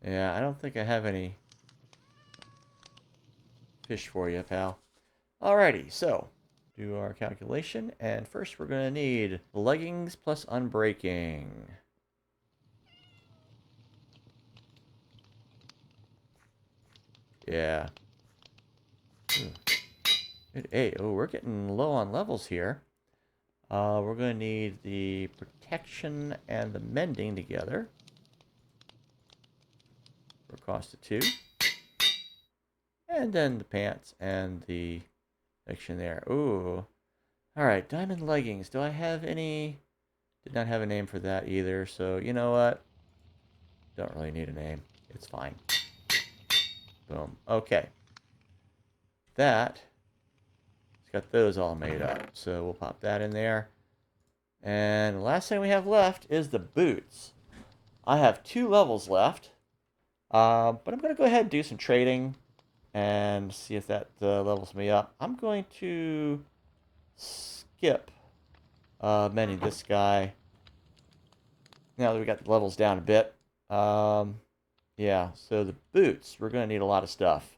Yeah, I don't think I have any fish for you, pal. Alrighty, so do our calculation, and first we're going to need leggings plus unbreaking. Yeah. Ooh. Good 8. Oh, we're getting low on levels here. We're going to need the protection and the mending together for a cost of 2. And then the pants and the section there. Ooh. Alright, diamond leggings. Do I have any? Did not have a name for that either, so you know what? Don't really need a name. It's fine. Boom. Okay. That, it's got those all made up. So we'll pop that in there. And the last thing we have left is the boots. I have 2 levels left. But I'm going to go ahead and do some trading and see if that levels me up. I'm going to skip mending this guy. Now that we got the levels down a bit. Yeah, so the boots, we're going to need a lot of stuff.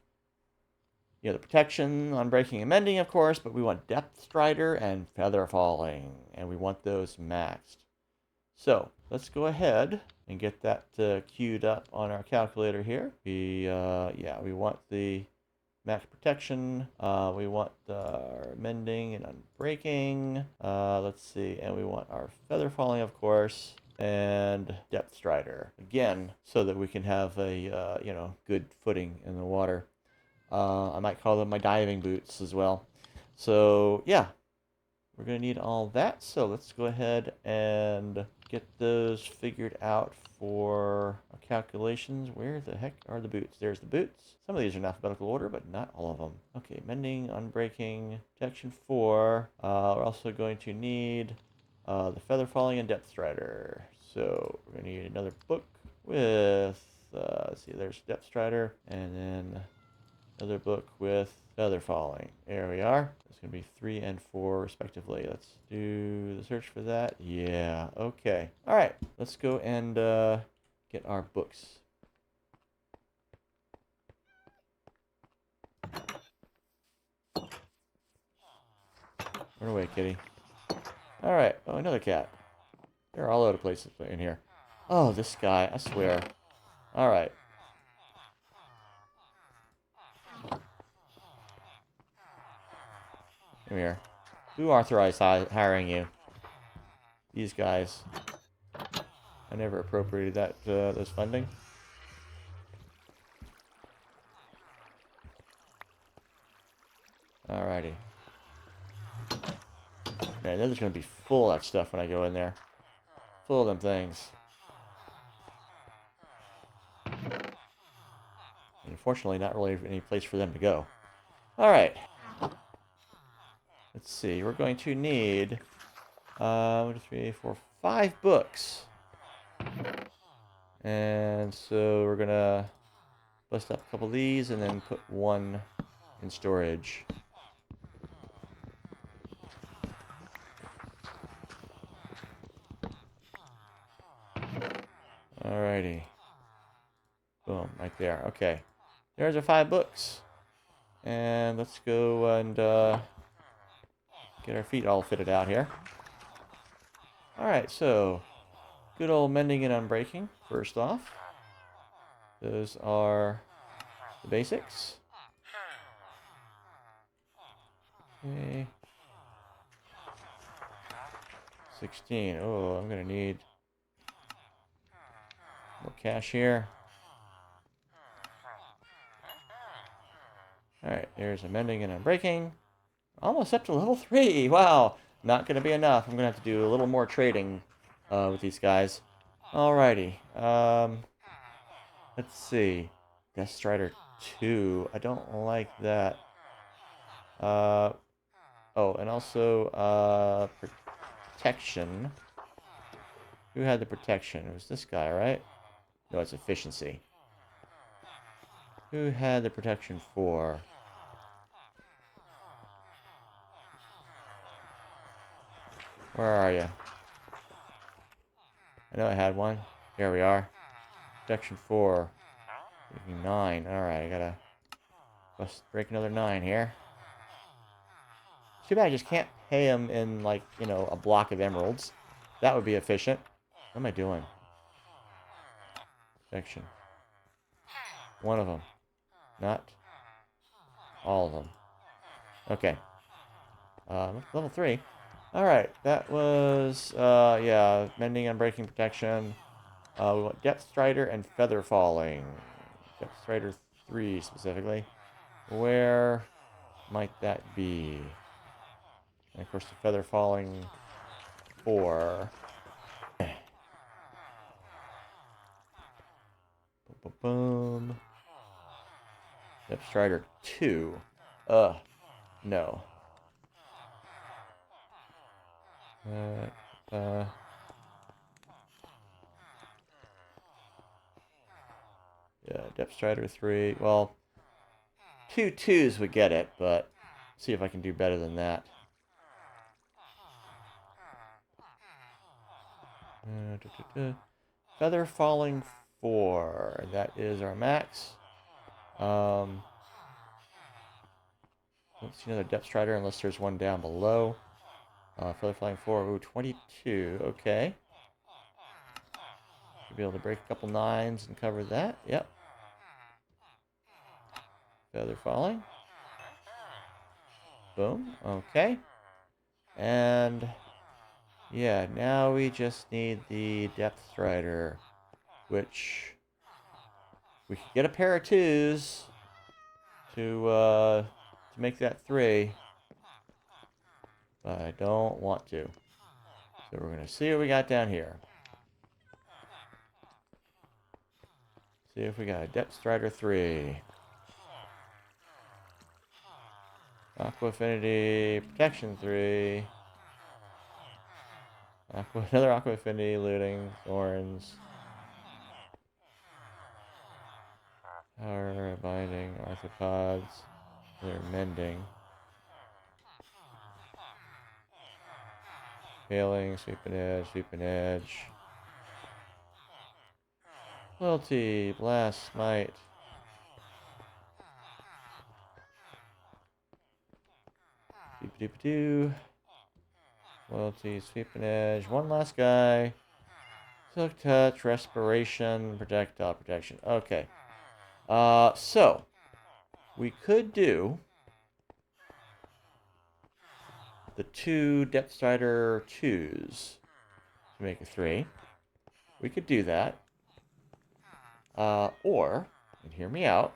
You know, the protection on breaking and mending, of course, but we want depth strider and feather falling, and we want those maxed. So let's go ahead and get that queued up on our calculator here. Yeah, we want the max protection. We want our mending and unbreaking. Let's see, and we want our feather falling, of course, and depth strider again, so that we can have a you know, good footing in the water. I might call them my diving boots as well. So yeah, we're going to need all that. So let's go ahead and get those figured out for our calculations. Where the heck are the boots? There's the boots. Some of these are in alphabetical order, but not all of them. Okay, mending, unbreaking, protection 4. We're also going to need the feather falling and depth strider. So we're going to need another book with, let's see, there's depth strider, and then another book with feather falling. There we are. It's going to be 3 and 4 respectively. Let's do the search for that. Yeah, okay. All right, let's go and get our books. Run away, kitty. All right. Oh, another cat. They're all over the place in here. Oh, this guy, I swear. All right. Come here. Who authorized hiring you? These guys. I never appropriated that those funding. Alrighty. Man, Nether's gonna be full of that stuff when I go in there. Full of them things. And unfortunately, not really any place for them to go. Alright. Let's see. We're going to need 1, 2, 3, 4, 5 books. And so we're gonna bust up a couple of these and then put 1 in storage. Alrighty. Boom, right there. Okay. There's our 5 books. And let's go and get our feet all fitted out here. Alright, so good old mending and unbreaking, first off. Those are the basics. Okay. 16. Oh, I'm going to need more cash here. Alright, there's a mending and unbreaking. Almost up to level 3. Wow. Not going to be enough. I'm going to have to do a little more trading with these guys. Alrighty. Let's see. Death Strider 2. I don't like that. Oh, and also protection. Who had the protection? It was this guy, right? No, it's efficiency. Who had the protection for? Where are you? I know I had one. Here we are. Protection 4. 9. Alright, I gotta break another 9 here. Too bad I just can't pay him in, like, you know, a block of emeralds. That would be efficient. What am I doing? Protection. One of them. Not all of them. Okay. Level 3. Alright, that was, yeah, mending, unbreaking, protection. We want Depth Strider and Feather Falling. Depth Strider 3 specifically. Where might that be? And of course the Feather Falling 4. Boom, boom, boom. Depth Strider 2. No. Yeah, Depth Strider 3. Well, 2 2s would get it, but see if I can do better than that. Feather Falling 4. That is our max. Don't see another Depth Strider unless there's one down below. Feather Falling 4. Ooh, 22. Okay. Should be able to break a couple 9s and cover that. Yep. Feather Falling. Boom. Okay. And yeah, now we just need the Depth Strider, which we could get a pair of 2s to make that 3, but I don't want to. So we're gonna see what we got down here. See if we got a Depth Strider 3. Aqua Affinity, Protection 3. Another Aqua Affinity, Looting, Thorns. Power, Binding, Arthropods. They're Mending. Scaling, Sweeping Edge, Sweeping Edge. Loyalty, Blast, Smite. Doop-a-doop-a-doo. Loyalty, Sweeping Edge. One last guy. Silk Touch, Respiration, Projectile Protection. Okay. So we could do the 2 Depth Strider 2s to make a 3. We could do that. Or, and hear me out,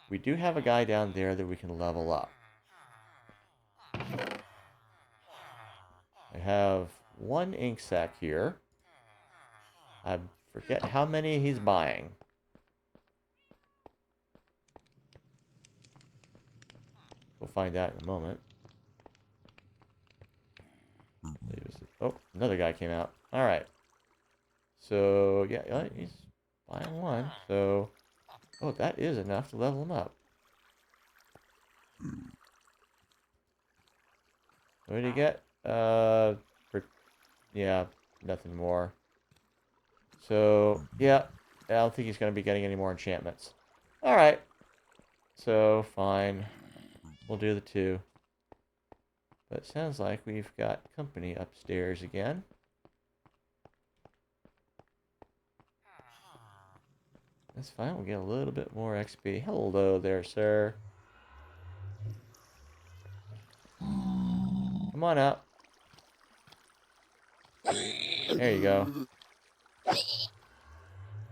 we do have a guy down there that we can level up. I have 1 ink sac here. I forget how many he's buying. We'll find out in a moment. Oh, another guy came out. Alright. So, yeah, he's buying 1. So, oh, that is enough to level him up. What did he get? Yeah, nothing more. So, yeah, I don't think he's going to be getting any more enchantments. Alright. So, fine. We'll do the 2. But it sounds like we've got company upstairs again. That's fine. We'll get a little bit more XP. Hello there, sir. Come on up. There you go.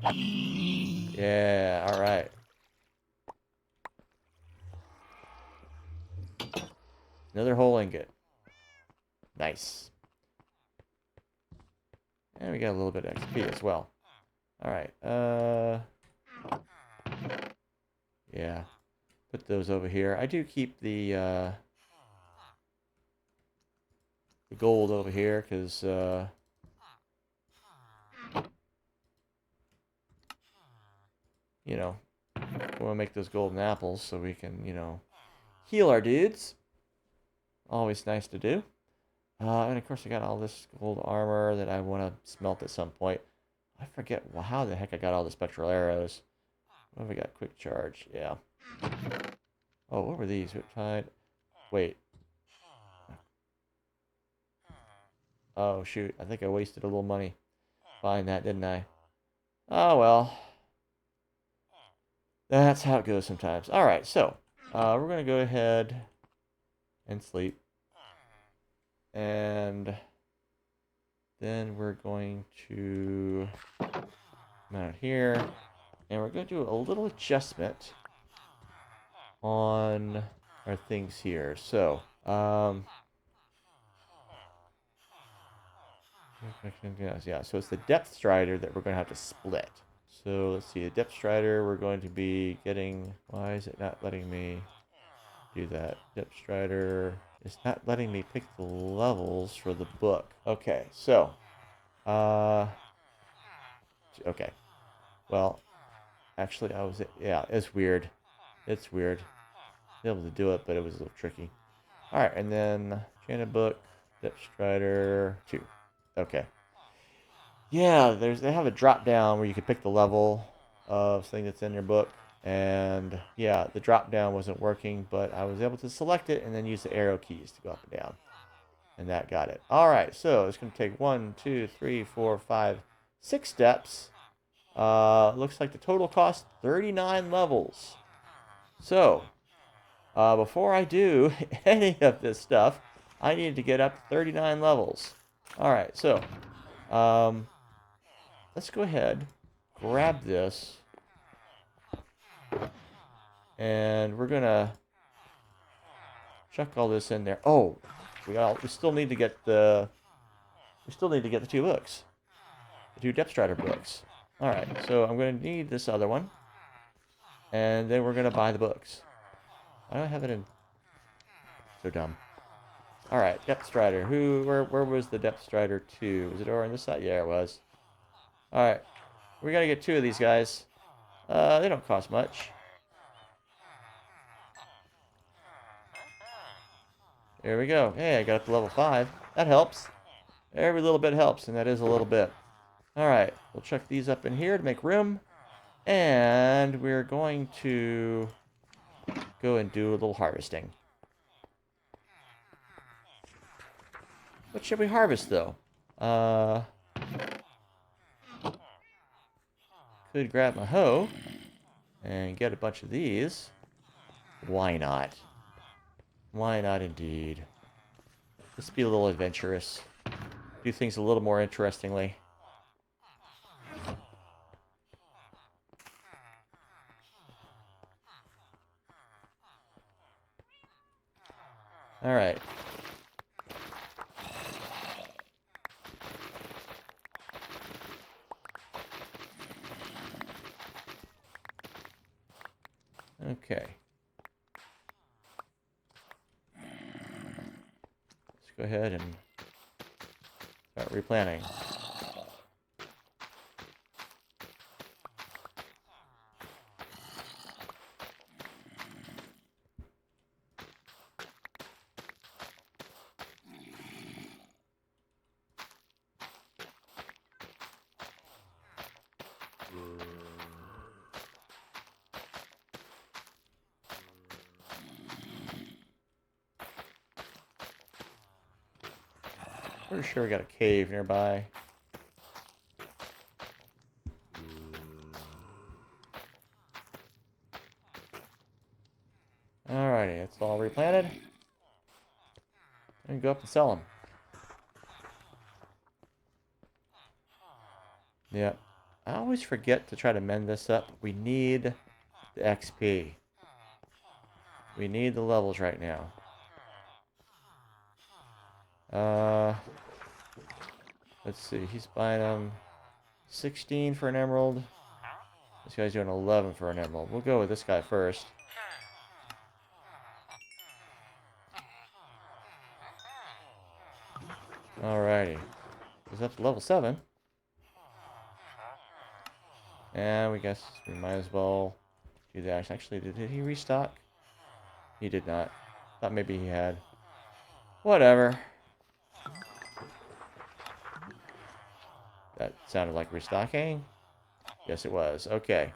Yeah, all right. Another whole ingot. Nice. And we got a little bit of XP as well. All right. Yeah. Put those over here. I do keep the gold over here because you know, we want to make those golden apples so we can, you know, heal our dudes. Always nice to do. And of course, I got all this gold armor that I want to smelt at some point. I forget how the heck I got all the spectral arrows. What have we got? Quick charge. Yeah. Oh, what were these? Riptide. Wait. Oh, shoot. I think I wasted a little money buying that, didn't I? Oh, well. That's how it goes sometimes. All right, so we're going to go ahead and sleep. And then we're going to mount here. And we're going to do a little adjustment on our things here. So, yeah, so it's the depth strider that we're going to have to split. So let's see, the depth strider we're going to be getting. Why is it not letting me do that? Depth strider is not letting me pick the levels for the book. Okay, so okay. Well, actually yeah, it's weird. It's weird. I was able to do it, but it was a little tricky. All right, and then Enchanted Book, Depth Strider 2. Okay. Yeah, they have a drop down where you can pick the level of thing that's in your book. And yeah, the drop down wasn't working, but I was able to select it and then use the arrow keys to go up and down. And that got it. All right, so it's going to take 1, 2, 3, 4, 5, 6 steps. Looks like the total cost 39 levels. So, before I do any of this stuff, I need to get up to 39 levels. All right, so let's go ahead, grab this, and we're gonna chuck all this in there. Oh, we still need to get the 2 books, the 2 Depth Strider books. All right, so I'm gonna need this other one, and then we're gonna buy the books. I don't have it in. So dumb. All right, Depth Strider. Where was the Depth Strider 2? Was it over on this side? Yeah, it was. All right, we gotta get 2 of these guys. They don't cost much. There we go. Hey, I got up to level 5. That helps. Every little bit helps, and that is a little bit. All right, we'll chuck these up in here to make room. And we're going to go and do a little harvesting. What should we harvest, though? Could grab my hoe and get a bunch of these. Why not? Why not, indeed? Let's be a little adventurous. Do things a little more interestingly. All right. Okay. Let's go ahead and start replanting. Pretty sure we got a cave nearby. Alrighty, it's all replanted. And go up and sell them. Yep. I always forget to try to mend this up. We need the XP. We need the levels right now. Let's see. He's buying them 16 for an emerald. This guy's doing 11 for an emerald. We'll go with this guy first. Alrighty. He's up to level 7. And we guess we might as well do that. Actually, did he restock? He did not. Thought maybe he had. Whatever. That sounded like restocking. Yes, it was. Okay.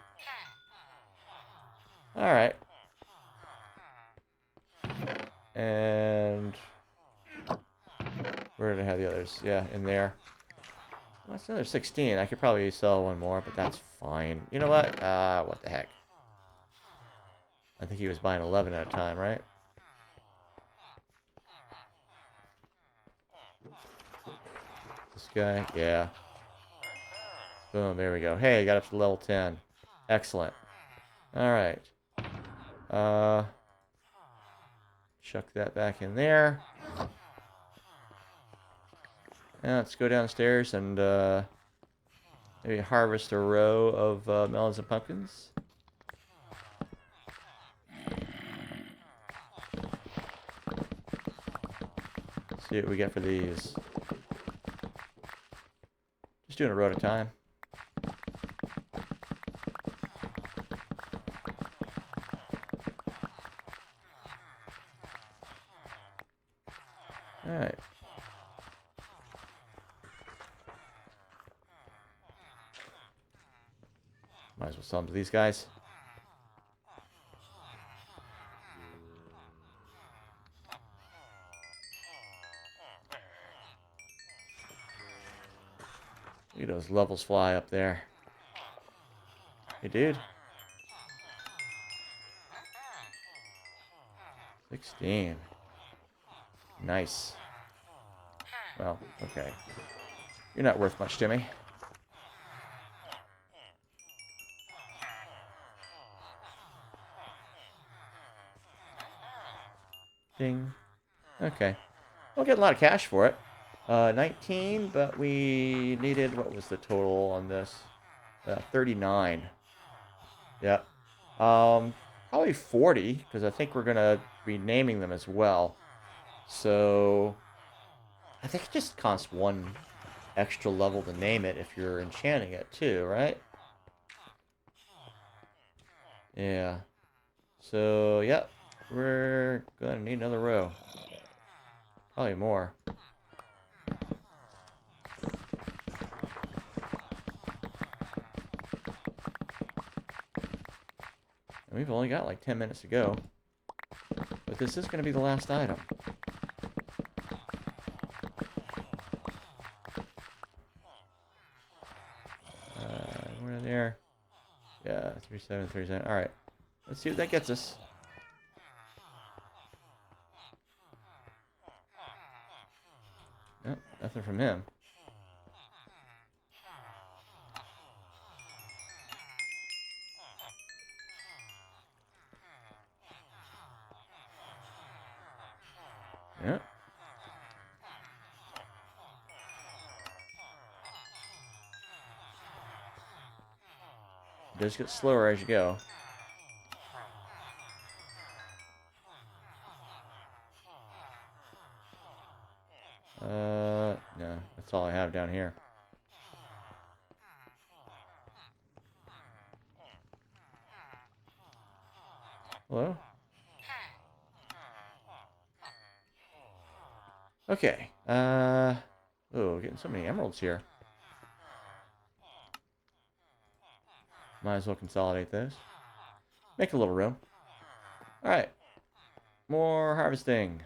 Alright. And where did I have the others? Yeah, in there. Well, that's another 16. I could probably sell one more, but that's fine. You know what? What the heck? I think he was buying 11 at a time, right? This guy? Yeah. Boom, there we go. Hey, got up to level 10. Excellent. Alright. Chuck that back in there. And let's go downstairs and maybe harvest a row of melons and pumpkins. See what we get for these. Just doing a row at a time. Alright. Might as well sell them to these guys. Look at those levels fly up there. Hey, dude. 16. Nice. Well, okay. You're not worth much to me. Ding. Okay. We'll get a lot of cash for it. 19, but we needed, what was the total on this? 39. Yep. Probably 40, because I think we're going to be naming them as well. So, I think it just costs 1 extra level to name it if you're enchanting it too, right? Yeah. So, yep. We're going to need another row. Probably more. And we've only got like 10 minutes to go. But this is going to be the last item. We're in there. Yeah, 3737. Alright. Let's see what that gets us. Nope, nothing from him. Yep. It does get slower as you go. No, that's all I have down here. Hello? Okay. Oh, getting so many emeralds here. Might as well consolidate those. Make a little room. Alright. More harvesting.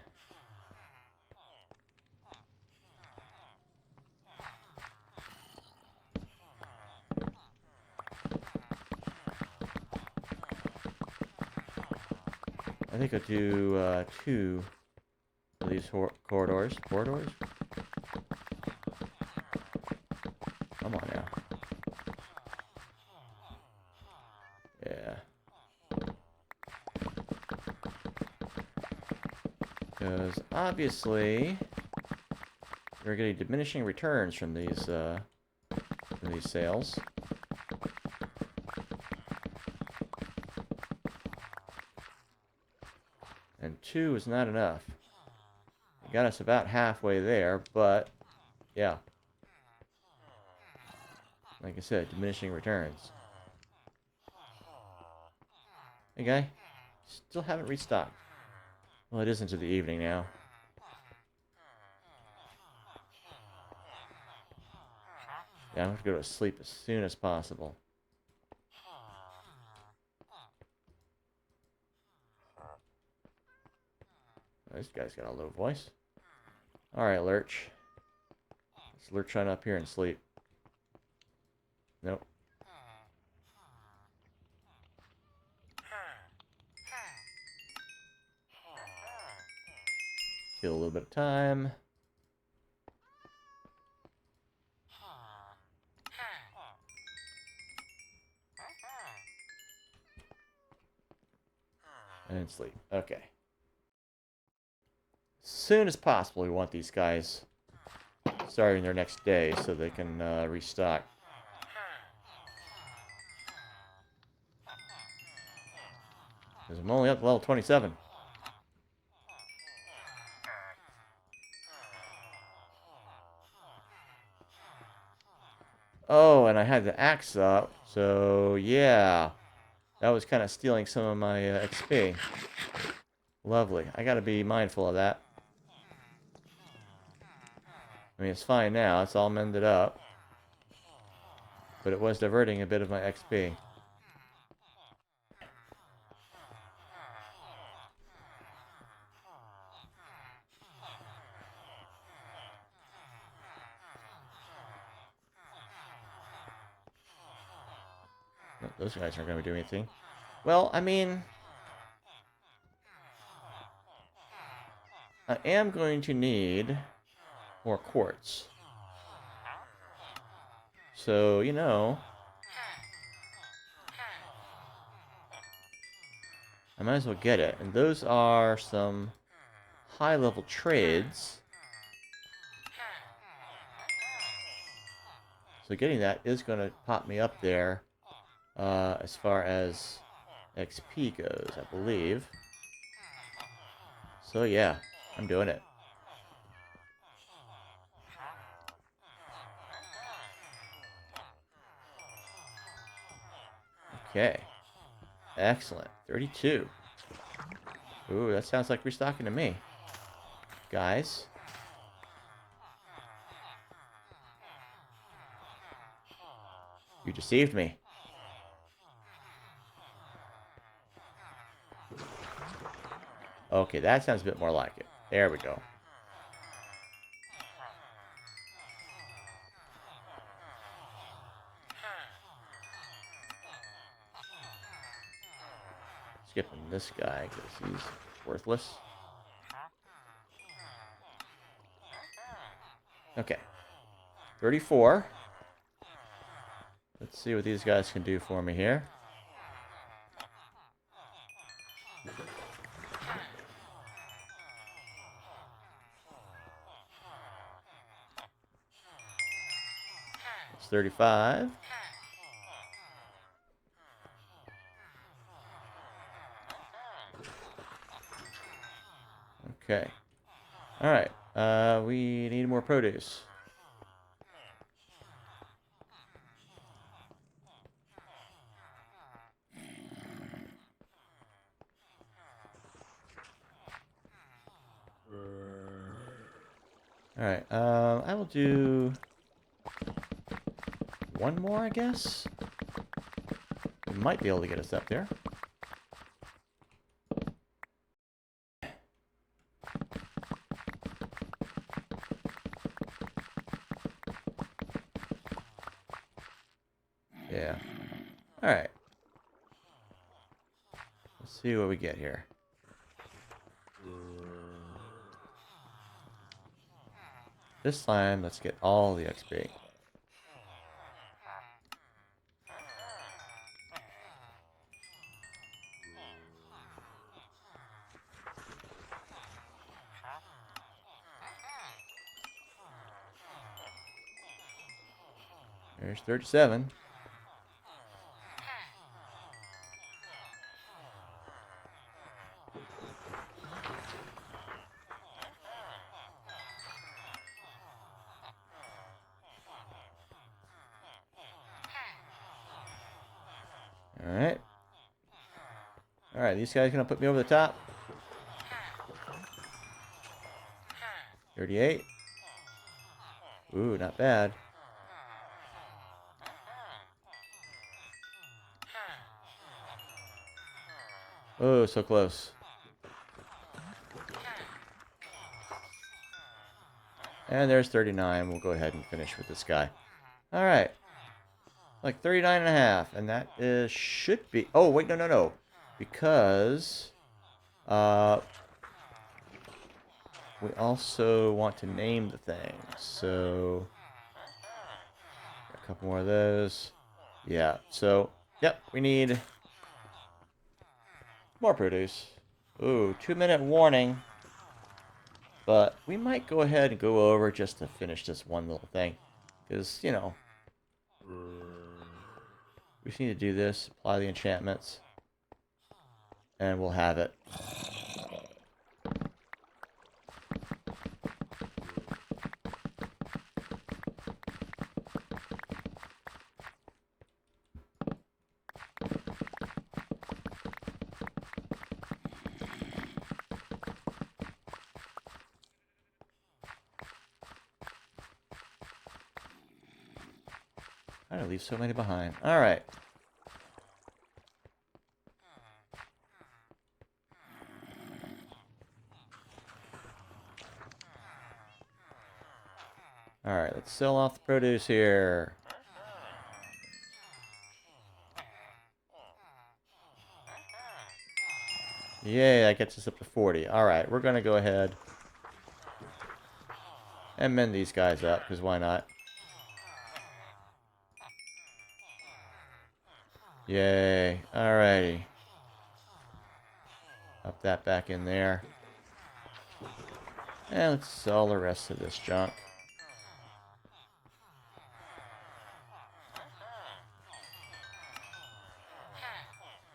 I think I'll do 2 of these corridors. Corridors? Come on now. Yeah. Because obviously we're getting diminishing returns from these sales. And 2 is not enough. It got us about halfway there, but yeah. Like I said, diminishing returns. Hey guy, still haven't restocked. Well, it is into the evening now. Yeah, I'm going to go to sleep as soon as possible. Oh, this guy's got a low voice. Alright, Lurch. Let's lurch on up here and sleep. Nope. Kill a little bit of time. And sleep. Okay. As soon as possible, we want these guys starting their next day so they can restock. Because I'm only up to level 27. Oh, and I had the axe up, so yeah. That was kind of stealing some of my XP. Lovely. I gotta be mindful of that. I mean, it's fine now. It's all mended up. But it was diverting a bit of my XP. No, those guys aren't going to do anything. Well, I mean, I am going to need more quartz. So, you know, I might as well get it. And those are some high-level trades. So getting that is going to pop me up there as far as XP goes, I believe. So yeah, I'm doing it. Okay. Excellent. 32. Ooh, that sounds like restocking to me. Guys. You deceived me. Okay, that sounds a bit more like it. There we go. Skipping this guy because he's worthless. Okay. 34. Let's see what these guys can do for me here. It's 35. Okay. Alright. We need more produce. Alright, I will do one more, I guess. We might be able to get us up there. Yeah. Alright. Let's see what we get here. this time, let's get all the XP. There's 37. Alright. Alright, these guys gonna put me over the top. 38. Ooh, not bad. Oh, so close. And there's 39. We'll go ahead and finish with this guy. Alright. Like 39 and a half. And that is, should be... Oh, wait, no. Because... we also want to name the thing. So... a couple more of those. Yeah, so... Yep, we need... more produce. Ooh, 2-minute warning. But we might go ahead and go over just to finish this one little thing. Because, you know... we just need to do this, apply the enchantments, and we'll have it. I don't leave so many behind. Alright. Alright, let's sell off the produce here. Yay, that gets us up to 40. Alright, we're going to go ahead and mend these guys up, because why not? Yay. Alrighty. Up that back in there. And let's sell the rest of this junk.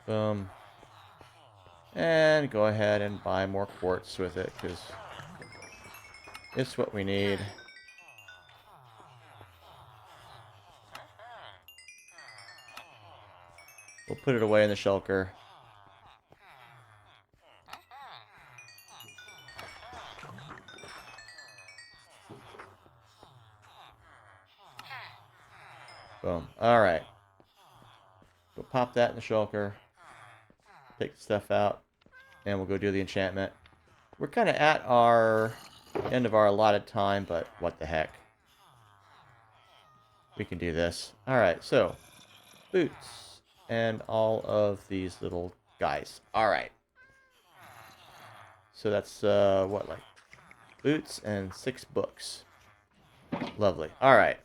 Boom. And go ahead and buy more quartz with it, because it's what we need. We'll put it away in the shulker. Boom. Alright. We'll pop that in the shulker. Take the stuff out. And we'll go do the enchantment. We're kind of at our end of our allotted time, but what the heck. We can do this. Alright, so. Boots. And all of these little guys. Alright. So that's, what, like, boots and 6 books. Lovely. Alright.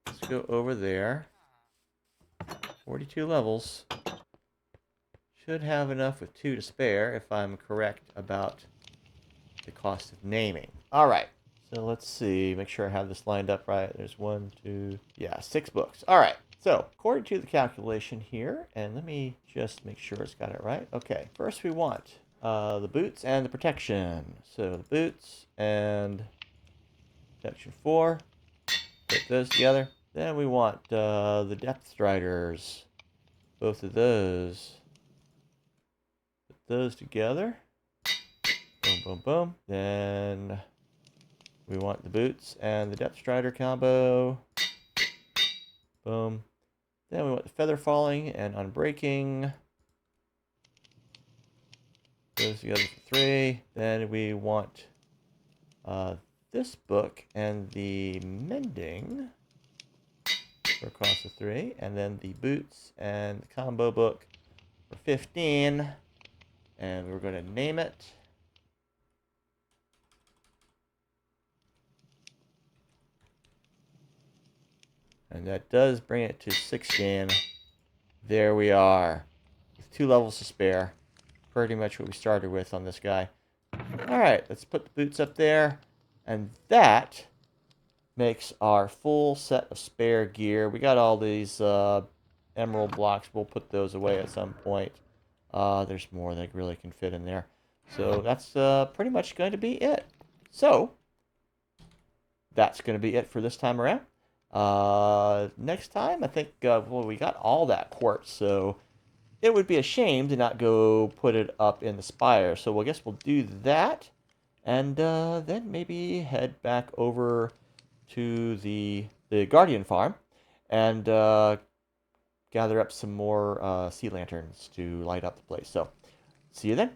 Let's go over there. 42 levels. Should have enough with 2 to spare, if I'm correct about the cost of naming. Alright. So let's see, make sure I have this lined up right. There's 1, 2, yeah, 6 books. All right, so according to the calculation here, and let me just make sure it's got it right. Okay, first we want the boots and the protection. So the boots and protection 4, put those together. Then we want the depth striders, both of those. Put those together. Boom, boom, boom. Then we want the boots and the depth strider combo. Boom. Then we want the feather falling and unbreaking. Those together for 3. Then we want this book and the mending for a cost of 3. And then the boots and the combo book for 15. And we're going to name it. And that does bring it to 16. There we are. With 2 levels to spare. Pretty much what we started with on this guy. Alright, let's put the boots up there. And that makes our full set of spare gear. We got all these emerald blocks. We'll put those away at some point. There's more that really can fit in there. So that's pretty much going to be it. So, that's going to be it for this time around. Next time, I think, well, we got all that quartz, so it would be a shame to not go put it up in the spire. So I guess we'll do that, and then maybe head back over to the Guardian farm and gather up some more sea lanterns to light up the place. So, see you then.